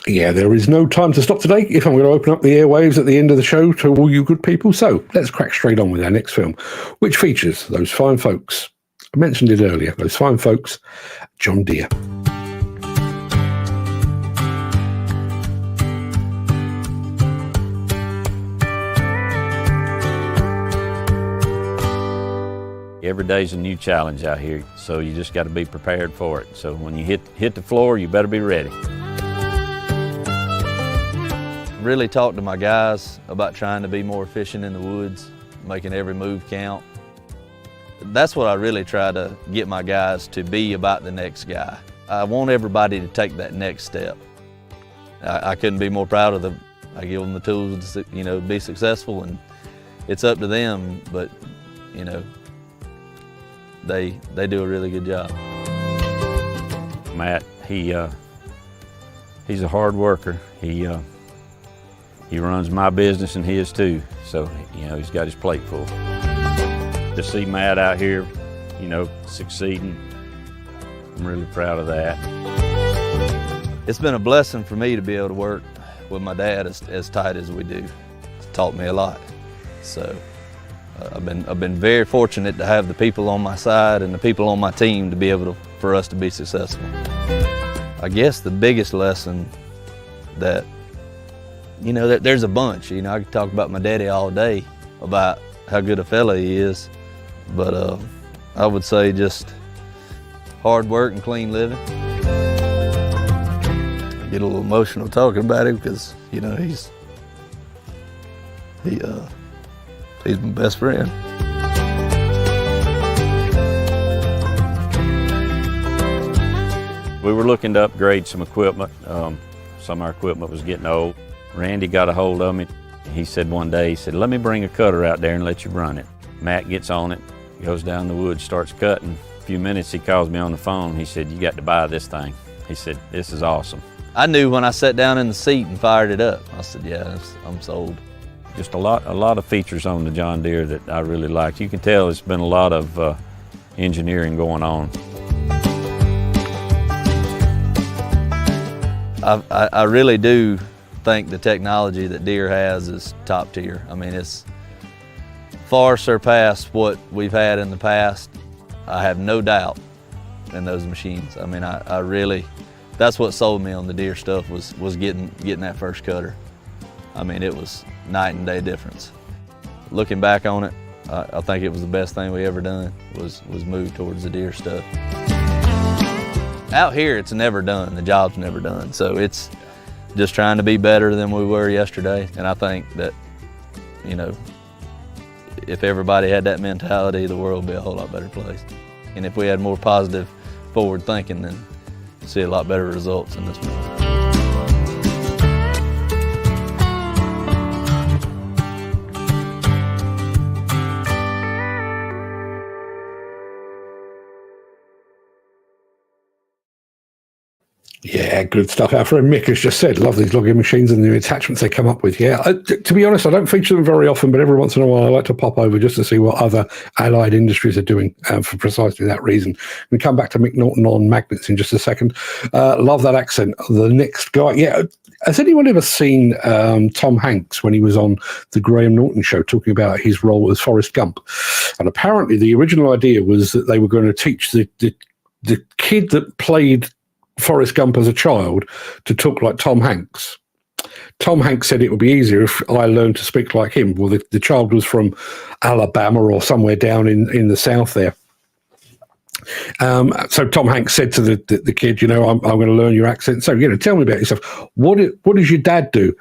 Yeah, there is no time to stop today if I'm going to open up the airwaves at the end of the show to all you good people. So let's crack straight on with our next film, which features those fine folks. I mentioned it earlier, those fine folks, John Deere. Every day's a new challenge out here, so you just got to be prepared for it. So when you hit the floor, you better be ready. Really talked to my guys about trying to be more efficient in the woods, making every move count. That's what I really try to get my guys to be about the next guy. I want everybody to take that next step. I couldn't be more proud of them. I give them the tools to, be successful, and it's up to them, but, they do a really good job. Matt, he's a hard worker. He runs my business and his too, so he's got his plate full. To see Matt out here, succeeding, I'm really proud of that. It's been a blessing for me to be able to work with my dad as tight as we do. It's taught me a lot. So I've been very fortunate to have the people on my side and the people on my team to be able for us to be successful. I guess the biggest lesson that there's a bunch. I could talk about my daddy all day about how good a fella he is, but I would say just hard work and clean living. I get a little emotional talking about him because he's my best friend. We were looking to upgrade some equipment. Some of our equipment was getting old. Randy got a hold of me. He said one day, let me bring a cutter out there and let you run it. Matt gets on it, goes down the woods, starts cutting. A few minutes, he calls me on the phone. He said, you got to buy this thing. He said, this is awesome. I knew when I sat down in the seat and fired it up. I said, yeah, I'm sold. Just a lot of features on the John Deere that I really liked. You can tell there's been a lot of engineering going on. I really do think the technology that Deere has is top tier. I mean, it's far surpassed what we've had in the past. I have no doubt in those machines. I mean, I really, that's what sold me on the Deere stuff was getting that first cutter. I mean, it was night and day difference. Looking back on it, I think it was the best thing we ever done was move towards the Deere stuff. Out here, it's never done. The job's never done. So it's just trying to be better than we were yesterday. And I think that, if everybody had that mentality, the world would be a whole lot better place. And if we had more positive forward thinking, then we'd see a lot better results in this one. Yeah, good stuff. Our friend Mick has just said, love these logging machines and the attachments they come up with. Yeah, to be honest, I don't feature them very often, but every once in a while I like to pop over just to see what other allied industries are doing for precisely that reason. We'll come back to Mick Norton on magnets in just a second. Love that accent. The next guy, yeah. Has anyone ever seen Tom Hanks when he was on the Graham Norton show talking about his role as Forrest Gump? And apparently the original idea was that they were going to teach the kid that played Forrest Gump as a child to talk like Tom Hanks. Tom Hanks said it would be easier if I learned to speak like him. Well, the child was from Alabama or somewhere down in the South there. So Tom Hanks said to the kid, you know, I'm going to learn your accent. So, you know, tell me about yourself. What does your dad do?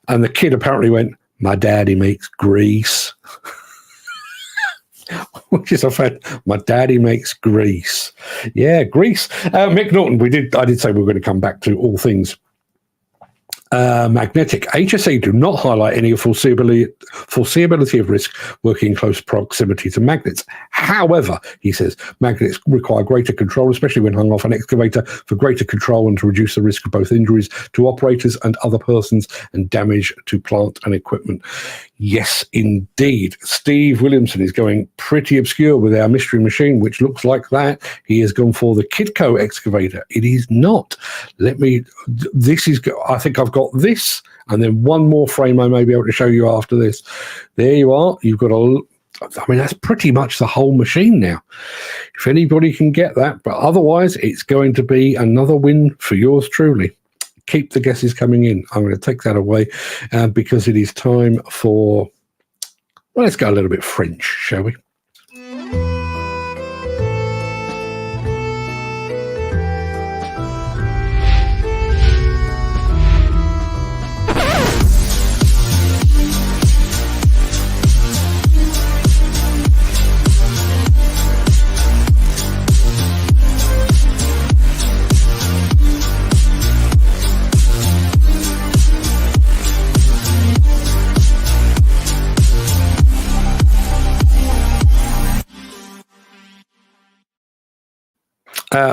And the kid apparently went, my daddy makes grease. Which is a fact. My daddy makes grease. Yeah, grease. Mick Norton, I did say we were going to come back to all things magnetic. HSE do not highlight any foreseeability of risk working in close proximity to magnets. However, he says, magnets require greater control, especially when hung off an excavator, for greater control and to reduce the risk of both injuries to operators and other persons and damage to plant and equipment. Yes, indeed. Steve Williamson is going pretty obscure with our mystery machine, which looks like that. He has gone for the Kidco excavator. It is not. I think I've got this, and then one more frame I may be able to show you after this. There you are. You've got that's pretty much the whole machine now. If anybody can get that, but otherwise it's going to be another win for yours truly. Keep the guesses coming in. I'm going to take that away because it is time for, well, let's go a little bit French, shall we?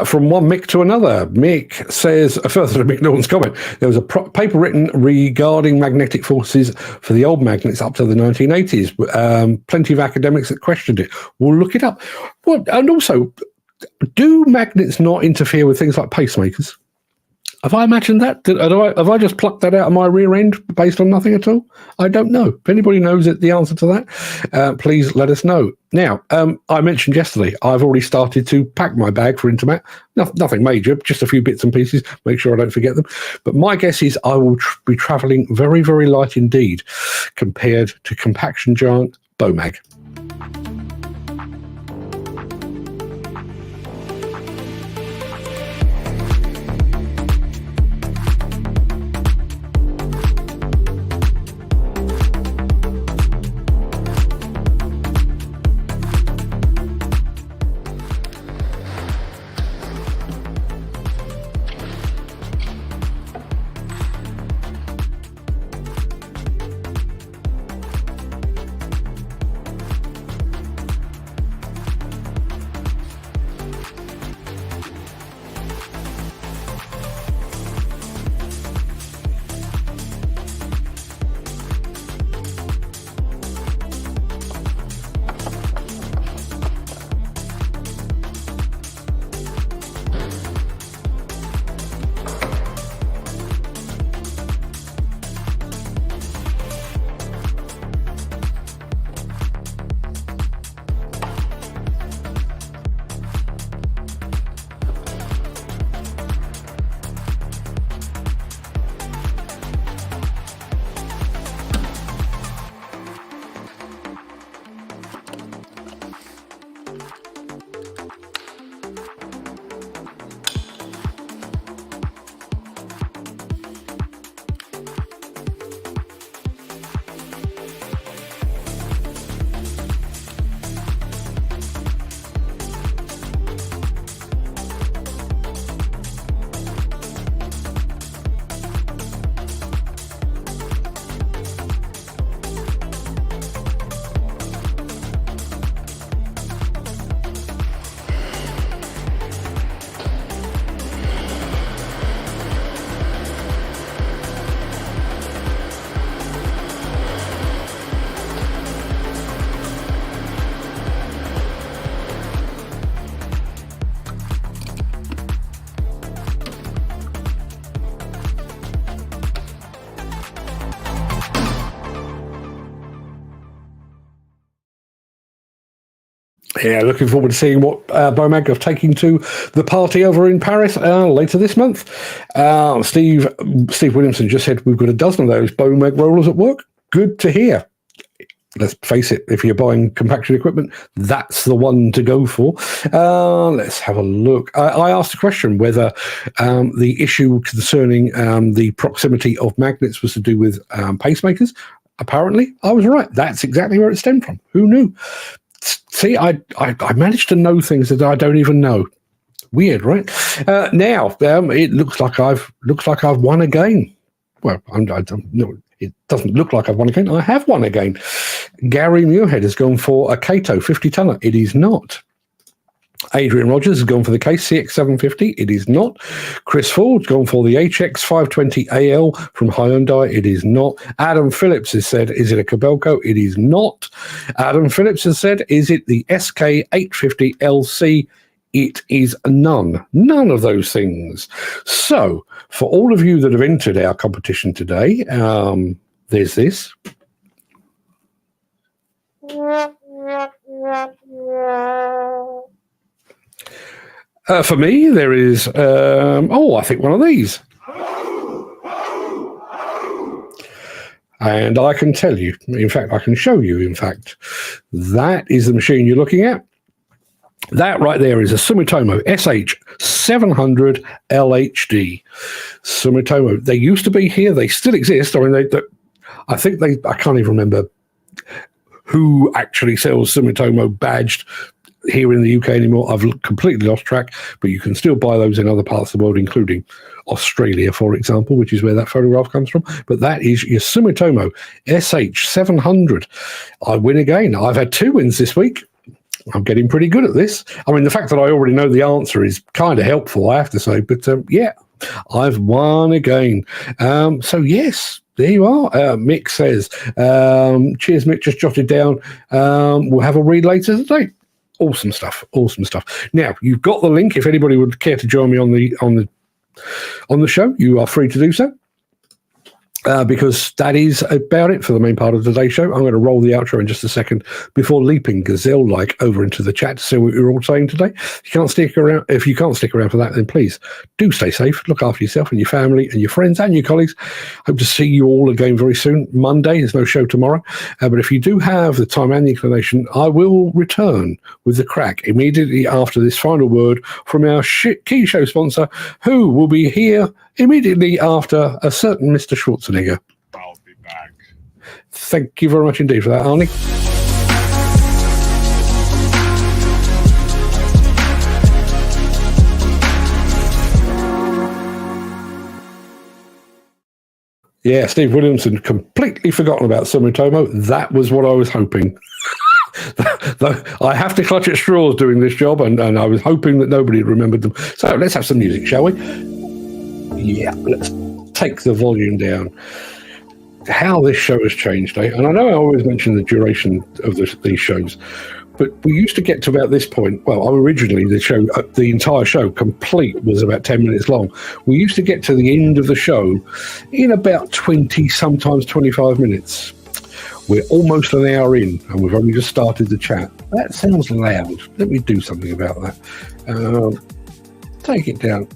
From one Mick to another. Mick says, further to Mick Norton's comment, there was a paper written regarding magnetic forces for the old magnets up to the 1980s. Plenty of academics that questioned it. We'll look it up. And also, do magnets not interfere with things like pacemakers? Have I imagined that? Have I just plucked that out of my rear end based on nothing at all? I don't know. If anybody knows the answer to that, please let us know. Now, I mentioned yesterday, I've already started to pack my bag for Intermat. Nothing major, just a few bits and pieces, make sure I don't forget them. But my guess is I will be travelling very, very light indeed compared to compaction giant Bomag. Yeah, looking forward to seeing what Bomag are taking to the party over in Paris later this month. Steve Williamson just said we've got a dozen of those Bomag rollers at work. Good to hear. Let's face it, if you're buying compaction equipment, that's the one to go for. Let's have a look. I asked a question whether the issue concerning the proximity of magnets was to do with pacemakers. Apparently, I was right. That's exactly where it stemmed from. Who knew? See, I managed to know things that I don't even know. Weird, right? Now it looks like I've won again. Well, I don't know. It doesn't look like I've won again. I have won again. Gary Muirhead has gone for a Cato 50-tonner. It is not. Adrian Rogers has gone for the Case CX750. It is not. Chris Ford's gone for the HX520AL from Hyundai. It is not. Adam Phillips has said, is it a Kobelco? It is not. Adam Phillips has said, is it the SK850LC? It is none. None of those things. So, for all of you that have entered our competition today, there's this. For me, there is, I think one of these. And I can tell you, in fact, I can show you, in fact, that is the machine you're looking at. That right there is a Sumitomo SH700 LHD. Sumitomo. They used to be here. They still exist. I mean, I can't even remember who actually sells Sumitomo badged here in the UK anymore. I've completely lost track, but you can still buy those in other parts of the world, including Australia, for example, which is where that photograph comes from. But that is your Sumitomo SH700. I win again. I've had 2 wins this week. I'm getting pretty good at this. I mean, the fact that I already know the answer is kind of helpful, I have to say. But yeah, I've won again. So yes, there you are. Mick says, cheers, Mick, just jotted down. We'll have a read later today. Awesome stuff. Awesome stuff. Now, you've got the link. If anybody would care to join me on the show, you are free to do so. Because that is about it for the main part of today's show. I'm going to roll the outro in just a second before leaping gazelle-like over into the chat to see what you're all saying today. If you can't stick around for that, then please do stay safe. Look after yourself and your family and your friends and your colleagues. Hope to see you all again very soon. Monday, there's no show tomorrow. But if you do have the time and the inclination, I will return with the Craic immediately after this final word from our key show sponsor, who will be here immediately after a certain Mr. Schwarzenegger. I'll be back. Thank you very much indeed for that, Arnie. Yeah, Steve Williamson, completely forgotten about Sumitomo. That was what I was hoping. I have to clutch at straws doing this job, and I was hoping that nobody had remembered them. So let's have some music, shall we? Yeah, let's take the volume down. How this show has changed, eh? And I know I always mention the duration of these shows, but we used to get to about this point. Well, originally the entire show complete was about 10 minutes long. We used to get to the end of the show in about 20, sometimes 25 minutes. We're almost an hour in, and we've only just started the chat. That sounds loud. Let me do something about that. Take it down.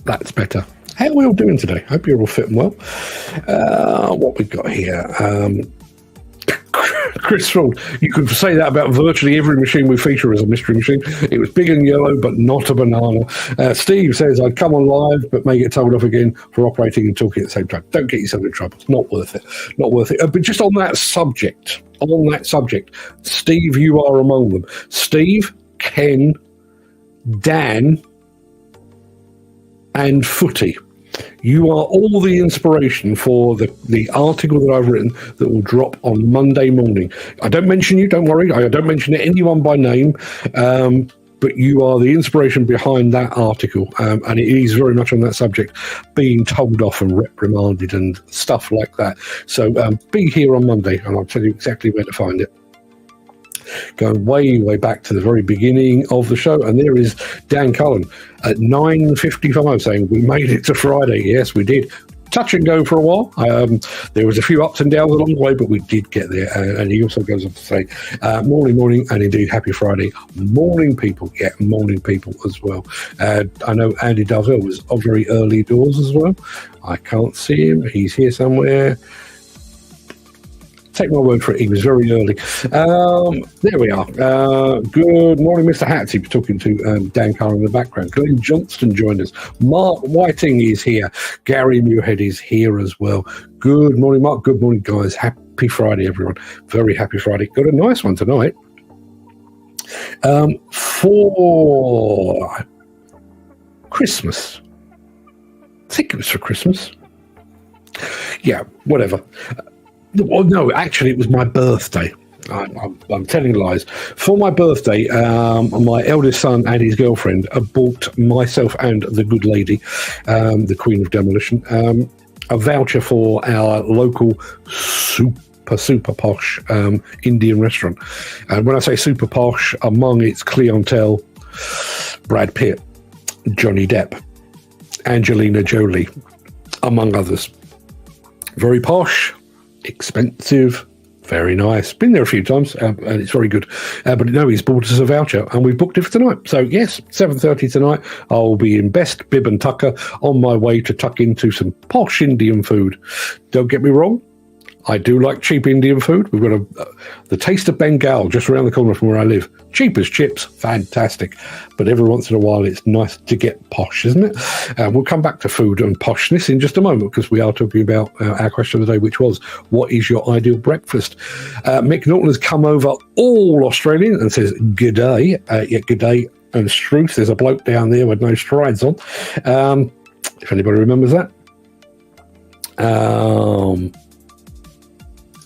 That's better. How are we all doing today? Hope you're all fit and well. What we've got here. Chris Ford, you could say that about virtually every machine we feature as a mystery machine. It was big and yellow, but not a banana. Steve says, I'd come on live, but may get told off again for operating and talking at the same time. Don't get yourself in trouble. It's not worth it. Not worth it. But just on that subject, Steve, you are among them. Steve, Ken, Dan, and Footy. You are all the inspiration for the article that I've written that will drop on Monday morning. I don't mention you, don't worry. I don't mention anyone by name, but you are the inspiration behind that article. And it is very much on that subject, being told off and reprimanded and stuff like that. So be here on Monday and I'll tell you exactly where to find it. Going way, way back to the very beginning of the show. And there is Dan Cullen at 9:55 saying, we made it to Friday. Yes, we did. touch and go for a while. There was a few ups and downs along the way, but we did get there. And he also goes on to say, morning, and indeed happy Friday. Morning, people. Yeah, morning, people as well. I know Andy Darvell was very early doors as well. I can't see him. He's here somewhere. Take my word for it, he was very early. There we are. Good morning, Mr. Hatsy. We're talking to Dan Carr in the background. Glenn Johnston joined us. Mark Whiting is here. Gary Muirhead is here as well. Good morning, Mark. Good morning, guys. Happy Friday, everyone. Very happy Friday. Got a nice one tonight. For Christmas. I think it was for Christmas. Yeah, whatever. Well, no, actually, it was my birthday. I'm telling lies. For my birthday, my eldest son and his girlfriend bought myself and the good lady, the Queen of Demolition, a voucher for our local super posh Indian restaurant. And when I say super posh, among its clientele, Brad Pitt, Johnny Depp, Angelina Jolie, among others. Very posh. Expensive, very nice. Been there a few times, and it's very good. But no, he's bought us a voucher, and we've booked it for tonight. So yes, 7:30 tonight. I'll be in best bib and tucker on my way to tuck into some posh Indian food. Don't get me wrong, I do like cheap Indian food. We've got the Taste of Bengal just around the corner from where I live. Cheap as chips, fantastic. But every once in a while, it's nice to get posh, isn't it? We'll come back to food and poshness in just a moment because we are talking about our question of the day, which was, what is your ideal breakfast? Mick Norton has come over all Australian and says, g'day. Yeah, g'day and struth. There's a bloke down there with no strides on. If anybody remembers that.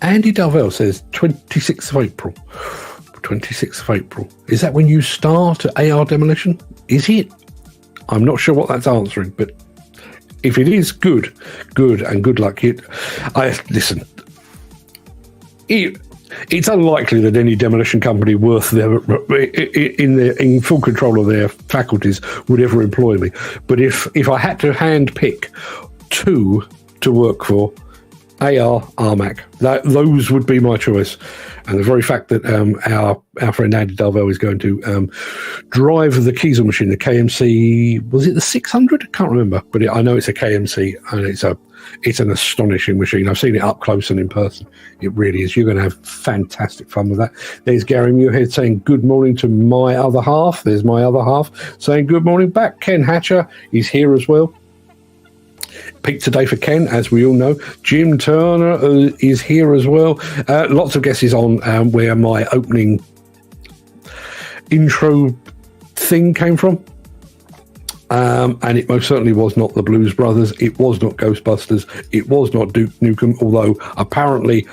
Andy Darvell says 26th of April. 26th of April. Is that when you start at AR Demolition? Is it? I'm not sure what that's answering, but if it is, good, and good luck. Listen. It's unlikely that any demolition company worth in full control of their faculties would ever employ me. But if I had to hand pick two to work for, AR, Armac. Those would be my choice. And the very fact that our friend Andy Darvell is going to drive the Kiesel machine, the KMC, was it the 600? I can't remember, but I know it's a KMC, and it's an astonishing machine. I've seen it up close and in person. It really is. You're going to have fantastic fun with that. There's Gary Muirhead saying good morning to my other half. There's my other half saying good morning back. Ken Hatcher is here as well. Peak today for Ken, as we all know. Jim Turner is here as well. Lots of guesses on where my opening intro thing came from. And it most certainly was not the Blues Brothers. It was not Ghostbusters. It was not Duke Nukem, although apparently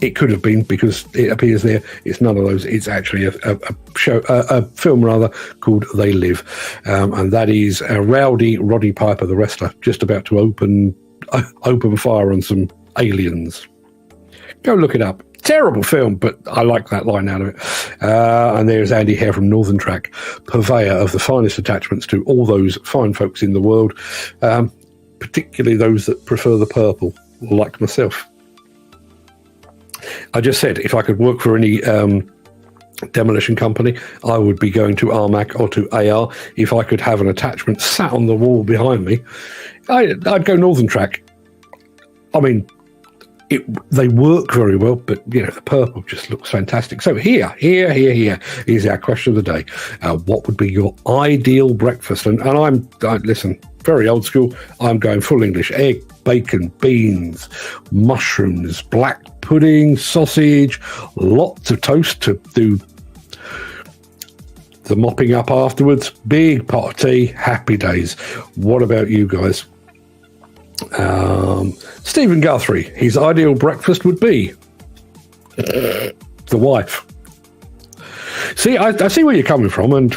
it could have been, because it appears there it's none of those. It's actually a film rather called They Live, and that is Rowdy Roddy Piper, the wrestler, just about to open fire on some aliens. Go look it up. Terrible film, but I like that line out of it. And there's Andy Hare from Northern Track, purveyor of the finest attachments to all those fine folks in the world, particularly those that prefer the purple, like myself. I just said if I could work for any demolition company, I would be going to Armac or to AR. If I could have an attachment sat on the wall behind me, I'd go Northern Track. I mean, they work very well, but the purple just looks fantastic. So here is our question of the day. What would be your ideal breakfast? And listen, very old school. I'm going full English. Egg, bacon, beans, mushrooms, black pudding, sausage, lots of toast to do the mopping up afterwards, big pot of tea, happy days. What about you guys? Stephen Guthrie, his ideal breakfast would be the wife. See, I see where you're coming from, and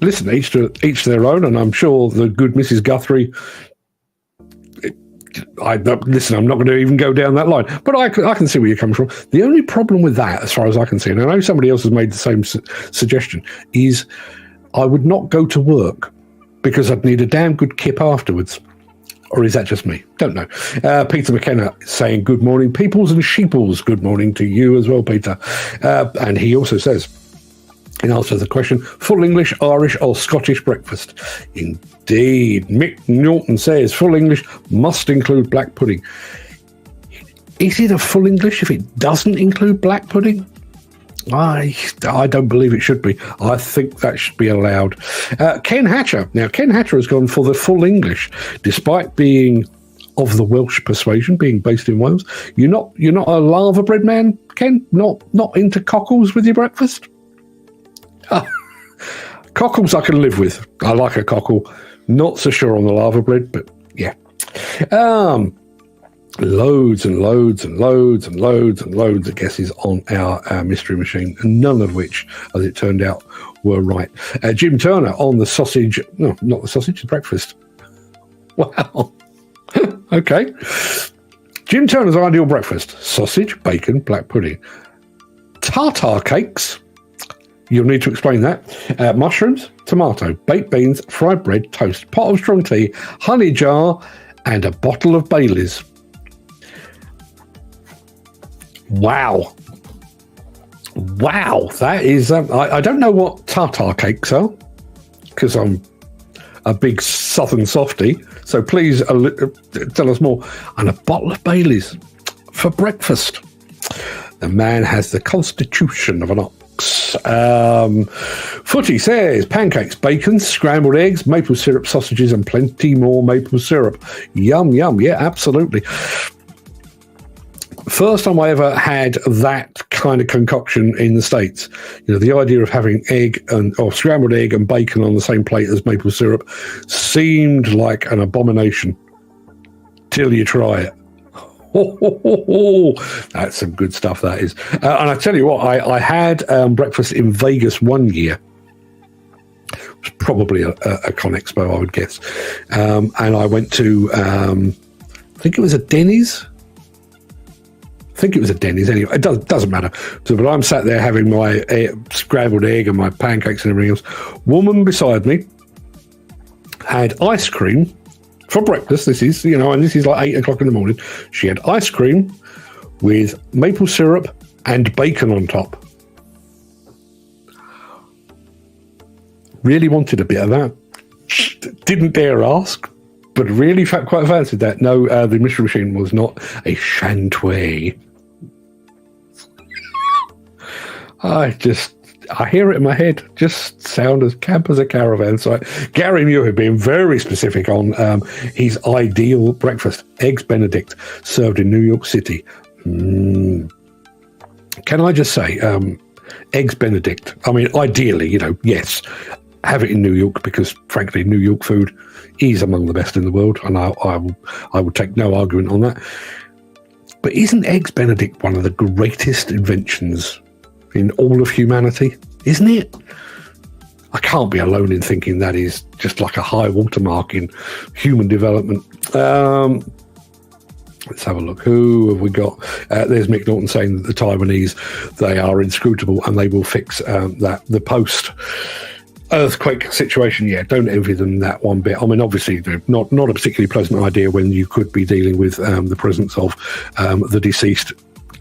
listen, each to their own. And I'm sure the good Mrs. Guthrie. Listen, I'm not going to even go down that line, but I can see where you're coming from. The only problem with that, as far as I can see, and I know somebody else has made the same suggestion, is I would not go to work because I'd need a damn good kip afterwards. Or is that just me? Don't know. Peter McKenna saying, good morning, peoples and sheeples. Good morning to you as well, Peter. And he also says, in answer to the question, full English, Irish or Scottish breakfast? Indeed. Mick Norton says, full English must include black pudding. Is it a full English if it doesn't include black pudding? I don't believe it should be. I think that should be allowed. Ken Hatcher. Now, Ken Hatcher has gone for the full English, despite being of the Welsh persuasion, being based in Wales. You're not a lava bread man, Ken? Not into cockles with your breakfast? Cockles I can live with. I like a cockle. Not so sure on the lava bread, but yeah. Loads and loads and loads and loads and loads of guesses on our mystery machine, none of which, as it turned out, were right. Jim Turner on the sausage, no, not the sausage, the breakfast. Wow. Okay. Jim Turner's ideal breakfast: sausage, bacon, black pudding. Tartar cakes, you'll need to explain that. Mushrooms, tomato, baked beans, fried bread, toast, pot of strong tea, honey jar, and a bottle of Baileys. Wow, that is, I don't know what tartar cakes are, because I'm a big southern softie, so please tell us more. And a bottle of Baileys for breakfast. The man has the constitution of an ox. Footy says, pancakes, bacon, scrambled eggs, maple syrup, sausages, and plenty more maple syrup. Yum, yum. Yeah, absolutely. First time I ever had that kind of concoction in the States. You know, the idea of having or scrambled egg and bacon on the same plate as maple syrup seemed like an abomination till you try it. That's some good stuff, that is. And I tell you what, I had breakfast in Vegas one year. It was probably a con expo, I would guess. And I went to, I think it was a Denny's. Anyway. It doesn't matter. So, but I'm sat there having my scrambled egg and my pancakes and everything else. Woman beside me had ice cream for breakfast. This is, and this is like 8 o'clock in the morning. She had ice cream with maple syrup and bacon on top. Really wanted a bit of that. Didn't dare ask, but really quite fancied that. No, the mystery machine was not a Chantway. I hear it in my head. Just sound as camp as a caravan site. Gary Muir being very specific on his ideal breakfast: eggs Benedict served in New York City. Can I just say, eggs Benedict? I mean, ideally, yes, have it in New York, because frankly, New York food is among the best in the world, and I would take no argument on that. But isn't eggs Benedict one of the greatest inventions in all of humanity? Isn't it? I can't be alone in thinking that is just like a high watermark in human development. Let's have a look. Who have we got? There's Mick Norton saying that the Taiwanese, they are inscrutable and they will fix the post earthquake situation. Yeah, don't envy them that one bit. I mean, obviously, they're not a particularly pleasant idea when you could be dealing with the presence of the deceased.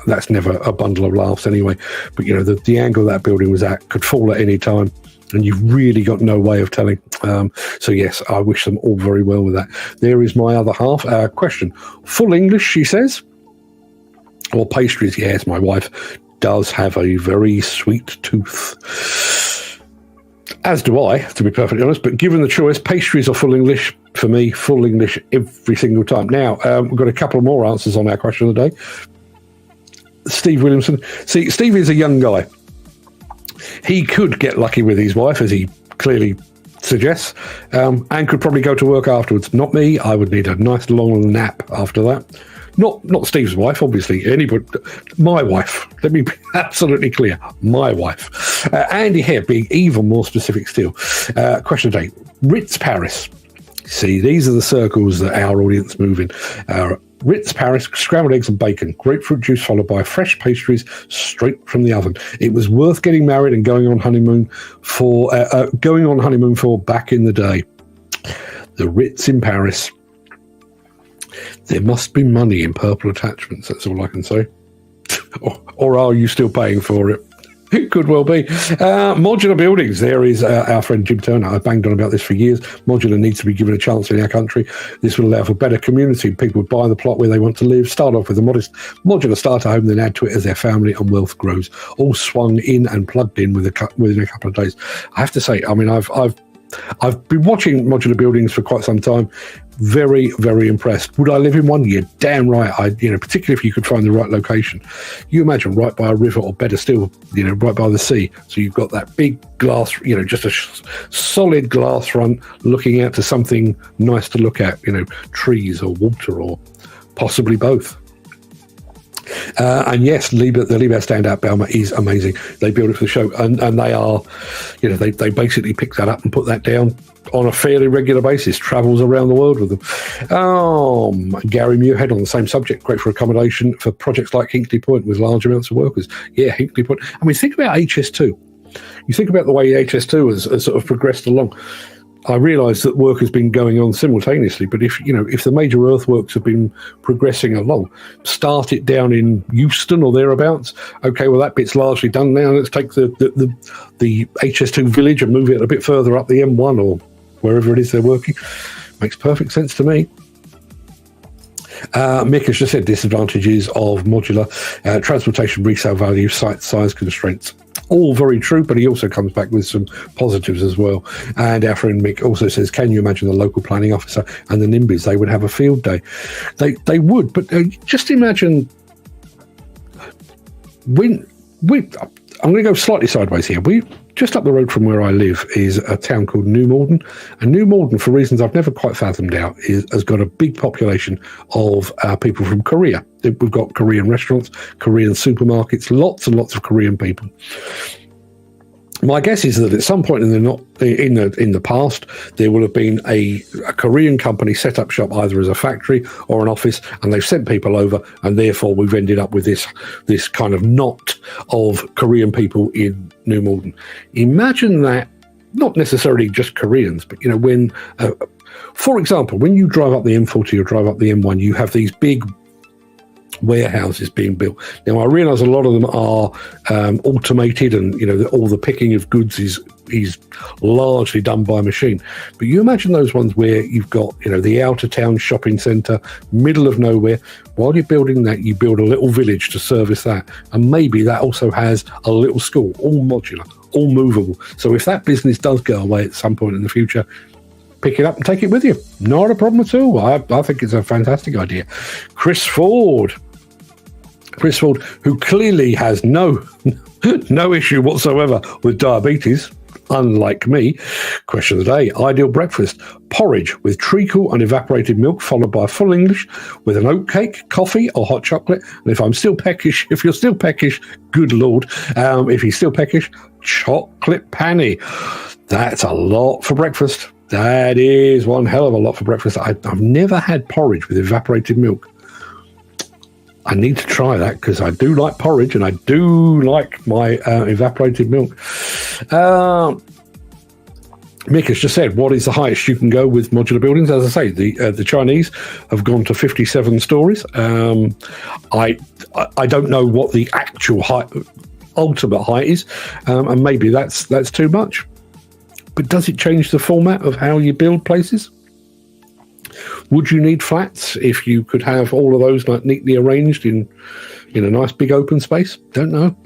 That's never a bundle of laughs anyway. But, the angle that building was at could fall at any time, and you've really got no way of telling. So, yes, I wish them all very well with that. There is my other half. Question. Full English, she says? Or pastries? Yes, my wife does have a very sweet tooth. As do I, to be perfectly honest. But given the choice, pastries or full English, for me, full English every single time. Now, we've got a couple more answers on our question of the day. Steve Williamson. See, Steve is a young guy. He could get lucky with his wife, as he clearly suggests, and could probably go to work afterwards. Not me. I would need a nice long nap after that. Not Steve's wife, obviously. Anybody, my wife. Let me be absolutely clear. My wife. Andy Hare being even more specific still. Question of the day. Ritz Paris. See, these are the circles that our audience move in. Ritz Paris, scrambled eggs and bacon, grapefruit juice followed by fresh pastries straight from the oven. It was worth getting married and going on honeymoon for back in the day. The Ritz in Paris. There must be money in purple attachments, that's all I can say. or are you still paying for it? It could well be. Modular buildings. There is our friend Jim Turner. I've banged on about this for years. Modular needs to be given a chance in our country. This will allow for better community. People would buy the plot where they want to live, start off with a modest modular starter home, then add to it as their family and wealth grows. All swung in and plugged in within a couple of days. I have to say, I mean, I've been watching modular buildings for quite some time. Very, very impressed. Would I live in one? Yeah, damn right. Particularly if you could find the right location. You imagine right by a river, or better still, right by the sea. So you've got that big glass, just a solid glass front looking out to something nice to look at, trees or water or possibly both. And yes, the Liebherr standout Bauma is amazing. They build it for the show, and they are, they basically pick that up and put that down on a fairly regular basis. Travels around the world with them. Gary Muirhead on the same subject. Great for accommodation for projects like Hinkley Point with large amounts of workers. Yeah, Hinkley Point. I mean, think about HS2. You think about the way HS2 has sort of progressed along. I realise that work has been going on simultaneously, but if the major earthworks have been progressing along, start it down in Euston or thereabouts. Okay, well that bit's largely done now. Let's take the HS2 village and move it a bit further up the M1 or wherever it is they're working. Makes perfect sense to me. Mick has just said disadvantages of modular: transportation, resale value, site size constraints. All very true, but he also comes back with some positives as well. And our friend Mick also says, can you imagine the local planning officer and the NIMBYs? They would have a field day. They would, but just imagine I'm going to go slightly sideways here. Just up the road from where I live is a town called New Malden. And New Malden, for reasons I've never quite fathomed out, has got a big population of people from Korea. We've got Korean restaurants, Korean supermarkets, lots and lots of Korean people. My guess is that at some point in the past, there will have been a Korean company set up shop either as a factory or an office, and they've sent people over, and therefore we've ended up with this kind of knot of Korean people in New Malden. Imagine that, not necessarily just Koreans, but when, for example, when you drive up the M40 or drive up the M1, you have these big warehouses being built. Now, I realise a lot of them are automated, and all the picking of goods is largely done by machine. But you imagine those ones where you've got the outer town shopping centre, middle of nowhere. While you're building that, you build a little village to service that, and maybe that also has a little school, all modular, all movable. So if that business does go away at some point in the future, pick it up and take it with you. Not a problem at all. I think it's a fantastic idea. Chris Ford, who clearly has no issue whatsoever with diabetes, unlike me. Question of the day: ideal breakfast: porridge with treacle and evaporated milk, followed by full English with an oat cake, coffee, or hot chocolate. And if you're still peckish, good Lord, if he's still peckish, chocolate panny. That's a lot for breakfast. That is one hell of a lot for breakfast. I've never had porridge with evaporated milk. I need to try that because I do like porridge and I do like my evaporated milk. Mick has just said, what is the highest you can go with modular buildings? As I say, the Chinese have gone to 57 stories. I don't know what the actual ultimate height is, and maybe that's too much. But does it change the format of how you build places? Would you need flats if you could have all of those neatly arranged in a nice big open space? Don't know.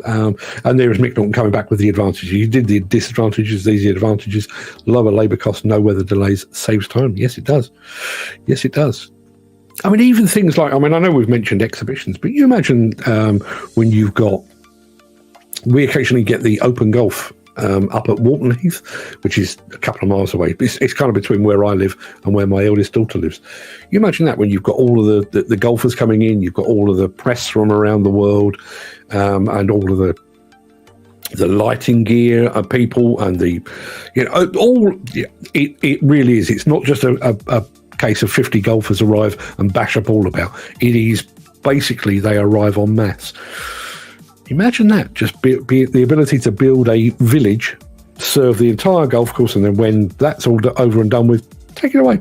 And there is Mick Norton coming back with the advantages. You did the disadvantages, these are the advantages. Lower labour costs, no weather delays, saves time. Yes, it does. Yes, it does. I mean, even things like, I know we've mentioned exhibitions, but you imagine when we occasionally get the open golf up at Walton Heath, which is a couple of miles away. It's kind of between where I live and where my eldest daughter lives. You imagine that when you've got all of the golfers coming in, you've got all of the press from around the world, and all of the lighting gear of people, and it really is. It's not just a case of 50 golfers arrive and bash up all about. It is basically they arrive en masse. Imagine that, just be the ability to build a village, serve the entire golf course, and then when that's all over and done with, take it away.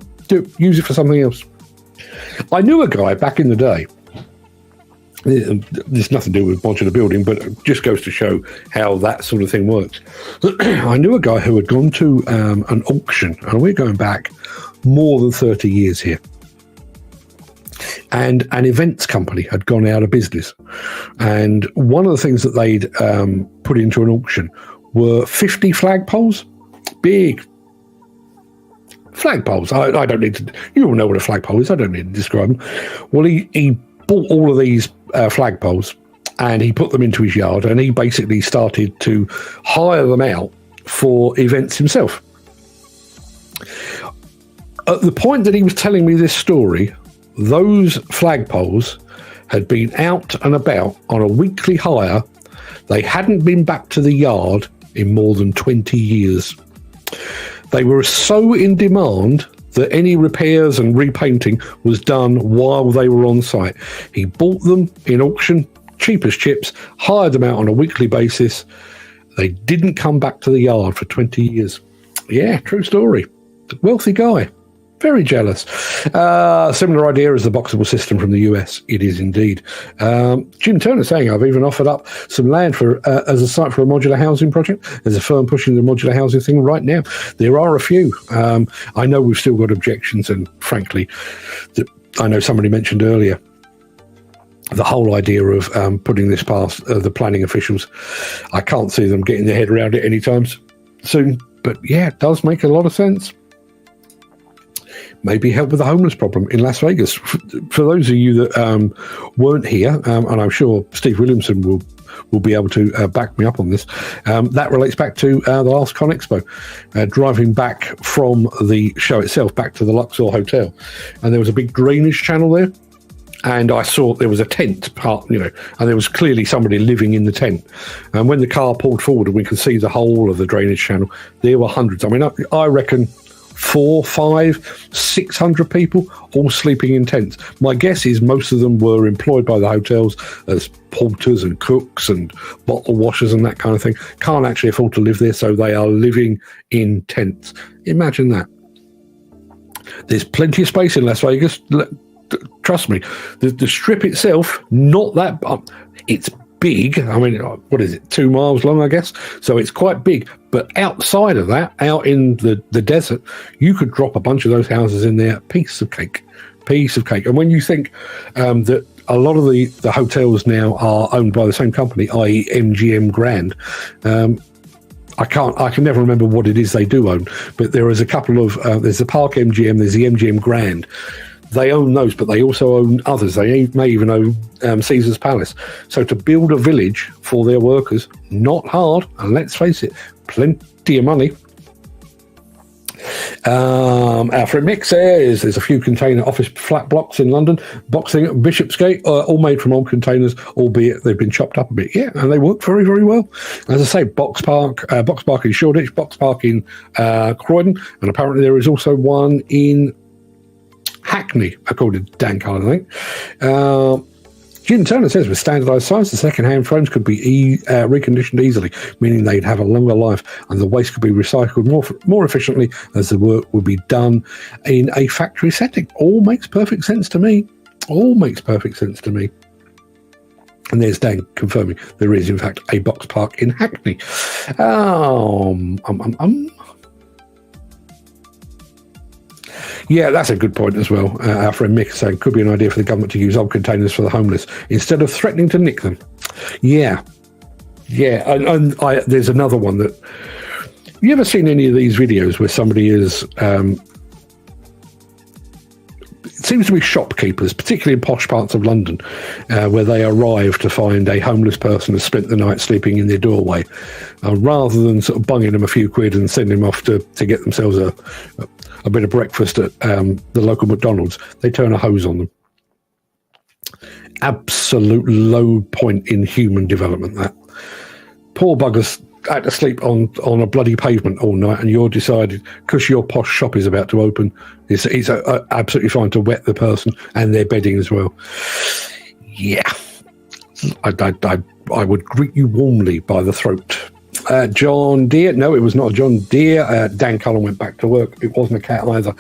Use it for something else. I knew a guy back in the day. There's nothing to do with modular building, but it just goes to show how that sort of thing works. I knew a guy who had gone to an auction, and we're going back more than 30 years here. And an events company had gone out of business. And one of the things that they'd put into an auction were 50 flagpoles, big flagpoles. I don't need to, you all know what a flagpole is. I don't need to describe them. Well, he bought all of these flagpoles and he put them into his yard, and he basically started to hire them out for events himself. At the point that he was telling me this story, those flagpoles had been out and about on a weekly hire. They hadn't been back to the yard in more than 20 years. They were so in demand that any repairs and repainting was done while they were on site. He bought them in auction, cheap as chips, hired them out on a weekly basis. They didn't come back to the yard for 20 years. Yeah, true story. Wealthy guy. Very jealous. Similar idea as the boxable system from the US. It is indeed. Jim Turner saying, I've even offered up some land for as a site for a modular housing project. There's a firm pushing the modular housing thing right now. There are a few. I know we've still got objections, and frankly, I know somebody mentioned earlier the whole idea of putting this past the planning officials. I can't see them getting their head around it anytime soon. But yeah, it does make a lot of sense. Maybe help with the homeless problem in Las Vegas. For those of you that weren't here, and I'm sure Steve Williamson will be able to back me up on this, that relates back to the last Con Expo, driving back from the show itself back to the Luxor Hotel. And there was a big drainage channel there. And I saw there was a tent part, and there was clearly somebody living in the tent. And when the car pulled forward and we could see the whole of the drainage channel, there were hundreds. I mean, I reckon 400, 500, 600 people all sleeping in tents. My guess is most of them were employed by the hotels as porters and cooks and bottle washers and that kind of thing. Can't actually afford to live there, so they are living in tents. Imagine that. There's plenty of space in Las Vegas. Trust me, the strip itself, not that, it's big. I mean, what is it, 2 miles long, I guess? So it's quite big. But outside of that, out in the desert, you could drop a bunch of those houses in there. Piece of cake. And when you think that a lot of the hotels now are owned by the same company, i.e. MGM Grand, I can never remember what it is they do own, but there is a couple of, there's the Park MGM, there's the MGM Grand. They own those, but they also own others. They may even own Caesar's Palace. So to build a village for their workers, not hard, and let's face it, plenty of money. Our friend Mick says there's a few container office flat blocks in London, Boxing at Bishopsgate, all made from old containers, albeit they've been chopped up a bit. Yeah, and they work very, very well. As I say, Box Park in Shoreditch, Box Park in Croydon, and apparently there is also one in Hackney, according to Dan Cullen, I think. Jim Turner says with standardised size, the second-hand frames could be reconditioned easily, meaning they'd have a longer life, and the waste could be recycled more efficiently as the work would be done in a factory setting. All makes perfect sense to me. And there's Dan confirming there is, in fact, a Box Park in Hackney. Yeah, that's a good point as well. Our friend Mick is saying could be an idea for the government to use old containers for the homeless instead of threatening to nick them. Yeah. And there's another one that. You ever seen any of these videos where somebody is? It seems to be shopkeepers, particularly in posh parts of London, where they arrive to find a homeless person has spent the night sleeping in their doorway. Rather than sort of bunging them a few quid and sending them off to get themselves a bit of breakfast at the local McDonald's, they turn a hose on them. Absolute low point in human development, that. Poor buggers had to sleep on a bloody pavement all night, and you're decided, because your posh shop is about to open, it's absolutely fine to wet the person and their bedding as well. Yeah. I would greet you warmly by the throat. John Deere. No, it was not John Deere. Dan Cullen went back to work. It wasn't a cat either.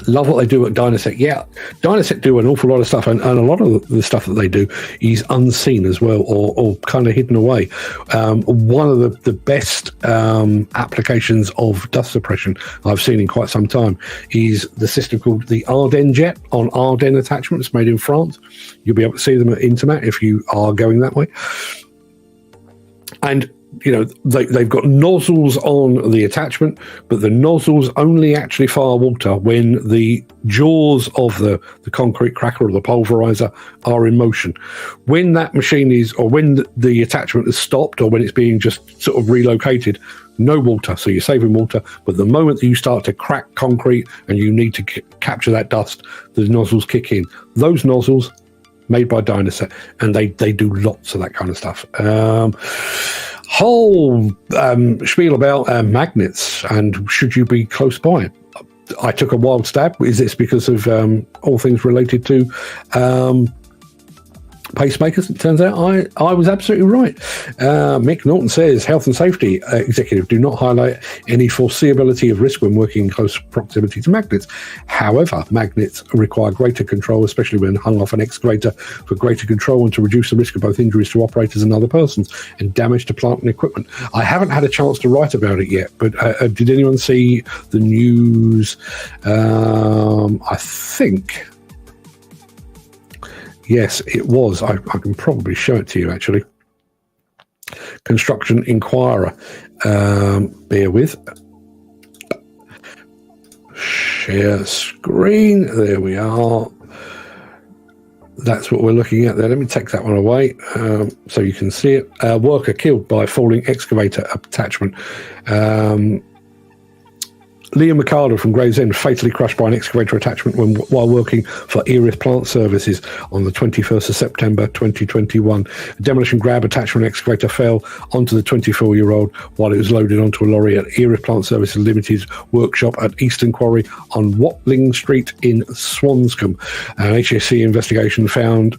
Love what they do at Dynaset. Yeah, Dynaset do an awful lot of stuff, and a lot of the stuff that they do is unseen as well, or kind of hidden away. One of the best applications of dust suppression I've seen in quite some time is the system called the Ardennes Jet on Ardennes attachments made in France. You'll be able to see them at Intermat if you are going that way. And they've got nozzles on the attachment, but the nozzles only actually fire water when the jaws of the concrete cracker or the pulverizer are in motion. When that machine is, or when the attachment is stopped, or when it's being just sort of relocated, no water, so you're saving water. But the moment that you start to crack concrete and you need to capture that dust, the nozzles kick in. Those nozzles made by Dynaset, and they do lots of that kind of stuff. Whole spiel about magnets and should you be close by. I took a wild stab. Is this because of all things related to pacemakers? It turns out I was absolutely right. Mick Norton says, health and safety executive do not highlight any foreseeability of risk when working in close proximity to magnets. However, magnets require greater control, especially when hung off an excavator, for greater control and to reduce the risk of both injuries to operators and other persons and damage to plant and equipment. I haven't had a chance to write about it yet, but did anyone see the news? I think... Yes, it was. I can probably show it to you, actually. Construction Inquirer. Bear with. Share screen. There we are. That's what we're looking at there. Let me take that one away so you can see it. Worker killed by falling excavator attachment. Liam McArdle from Gravesend fatally crushed by an excavator attachment while working for Erith Plant Services on the 21st of September 2021. A demolition grab attachment excavator fell onto the 24-year-old while it was loaded onto a lorry at Erith Plant Services Limited workshop at Eastern Quarry on Watling Street in Swanscombe. An HSC investigation found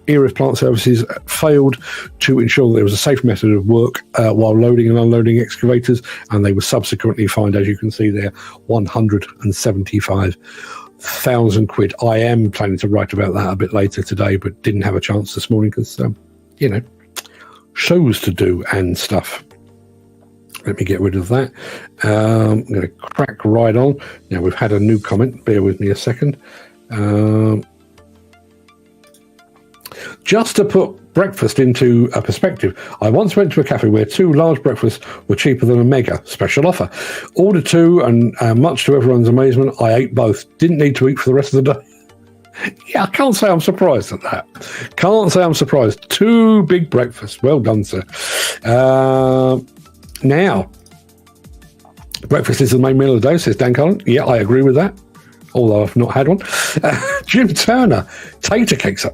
Erith Plant Services failed to ensure that there was a safe method of work while loading and unloading excavators, and they were subsequently fined, as you can see there, 175,000 quid. I am planning to write about that a bit later today, but didn't have a chance this morning because, shows to do and stuff. Let me get rid of that. I'm going to crack right on. Now, we've had a new comment. Bear with me a second. Just to put breakfast into a perspective, I once went to a cafe where 2 large breakfasts were cheaper than a mega special offer. Ordered 2, and much to everyone's amazement, I ate both. Didn't need to eat for the rest of the day. Yeah, I can't say I'm surprised at that. Can't say I'm surprised. 2 big breakfasts. Well done, sir. Now, breakfast is the main meal of the day, says Dan Cullen. Yeah, I agree with that, although I've not had one. Jim Turner, potato cakes.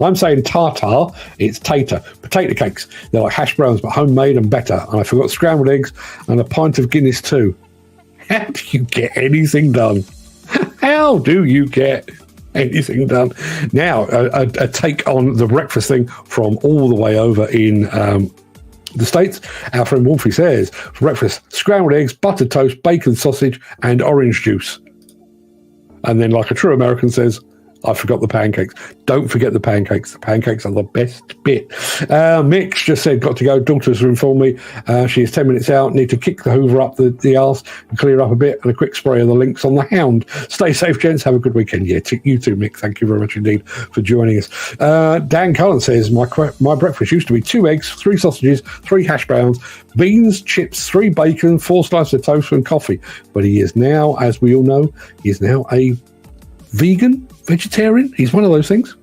I'm saying tartar, it's tater. Potato cakes. They're like hash browns, but homemade and better. And I forgot scrambled eggs and a pint of Guinness too. How do you get anything done? How do you get anything done? Now, a take on the breakfast thing from all the way over in the States. Our friend Wolfie says, for breakfast, scrambled eggs, buttered toast, bacon, sausage, and orange juice. And then, like a true American says, I forgot the pancakes. Don't forget the pancakes. The pancakes are the best bit. Mick just said, got to go. Daughters informed me she is 10 minutes out. Need to kick the Hoover up the arse and clear up a bit, and a quick spray of the links on the Hound. Stay safe, gents. Have a good weekend. Yeah, you too, Mick. Thank you very much indeed for joining us. Dan Cullen says, my breakfast used to be 2 eggs, 3 sausages, 3 hash browns, beans, chips, 3 bacon, 4 slices of toast and coffee. But he is now, as we all know, he is now a vegetarian. He's one of those things.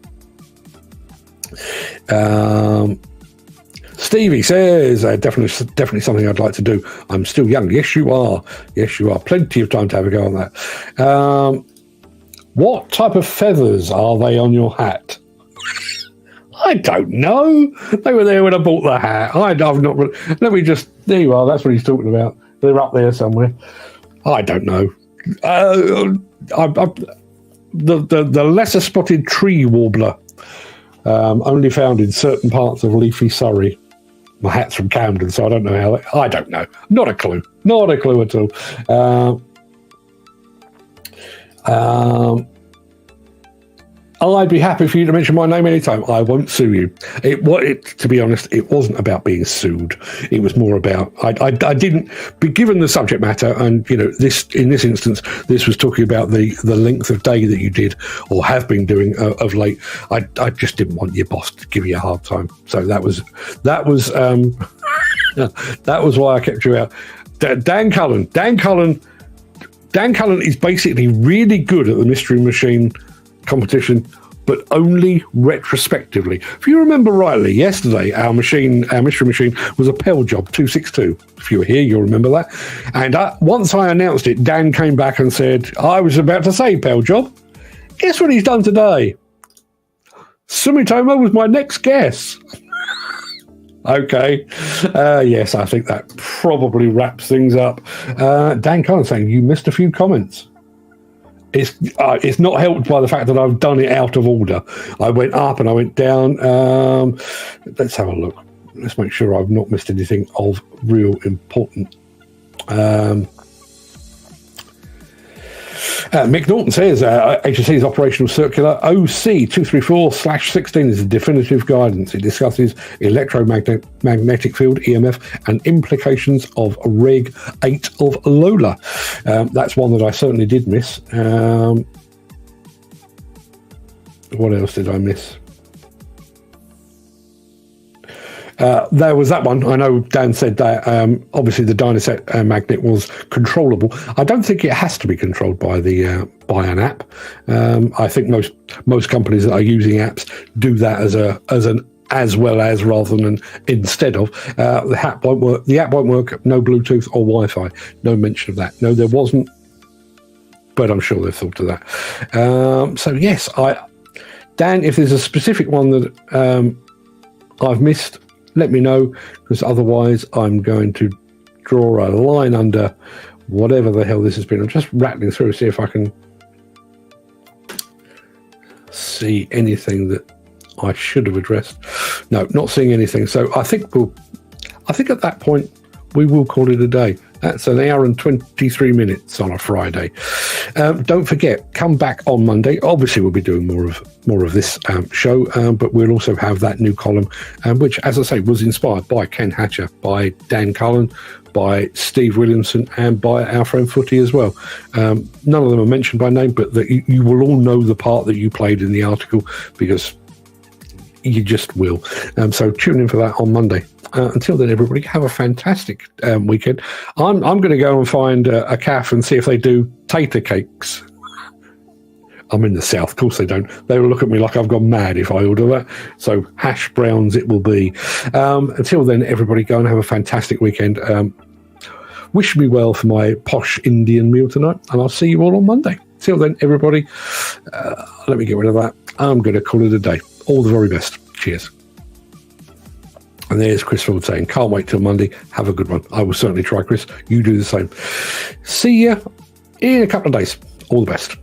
Stevie says, definitely something I'd like to do. I'm still young. Yes, you are. Yes, you are. Plenty of time to have a go on that. What type of feathers are they on your hat? I don't know. They were there when I bought the hat. I've not. Let me just. There you are. That's what he's talking about. They're up there somewhere. I don't know. The lesser spotted tree warbler, only found in certain parts of leafy Surrey. My hat's from Camden, so I don't know how. I don't know. Not a clue. Not a clue at all. I'd be happy for you to mention my name anytime. I won't sue you. To be honest, it wasn't about being sued. It was more about I didn't be given the subject matter, and this in this instance, this was talking about the length of day that you did or have been doing of late. I just didn't want your boss to give you a hard time, so that was that was why I kept you out. Dan Cullen is basically really good at the Mystery Machine competition, but only retrospectively. If you remember rightly, yesterday our Mystery Machine was a Pell Job 262. If you were here, you'll remember that. And once I announced it, Dan came back and said, I was about to say Pell Job. Guess what he's done today? Sumitomo was my next guess. Okay. Yes, I think that probably wraps things up. Dan Cullen saying, you missed a few comments. It's not helped by the fact that I've done it out of order. I went up and I went down. Let's have a look. Let's make sure I've not missed anything of real importance. Mick Norton says HSC's operational circular OC 234/16 is a definitive guidance. It discusses electromagnetic field EMF and implications of Reg 8 of Lola. That's one that I certainly did miss. What else did I miss? There was that one. I know Dan said that obviously the Dynaset magnet was controllable. I don't think it has to be controlled by an app. I think most companies that are using apps do that as well as rather than an instead of. The app won't work. The app won't work. No Bluetooth or Wi-Fi. No mention of that. No, there wasn't. But I'm sure they've thought of that. So yes, Dan, if there's a specific one that I've missed, let me know, because otherwise I'm going to draw a line under whatever the hell this has been. I'm just rattling through to see if I can see anything that I should have addressed. No, not seeing anything. So I think at that point we will call it a day. That's an hour and 23 minutes on a Friday. Don't forget, come back on Monday. Obviously, we'll be doing more of this show, but we'll also have that new column, which, as I say, was inspired by Ken Hatcher, by Dan Cullen, by Steve Williamson, and by our friend Footy as well. None of them are mentioned by name, but you will all know the part that you played in the article, because you just will. So tune in for that on Monday. Until then, everybody, have a fantastic weekend. I'm going to go and find a cafe and see if they do tater cakes. I'm in the south, of course they don't. They will look at me like I've gone mad if I order that. So hash browns it will be. Until then, everybody, go and have a fantastic weekend. Wish me well for my posh Indian meal tonight, and I'll see you all on Monday. Till then, everybody, let me get rid of that. I'm going to call it a day. All the very best. Cheers. And there's Chris Ford saying, can't wait till Monday. Have a good one. I will certainly try, Chris. You do the same. See you in a couple of days. All the best.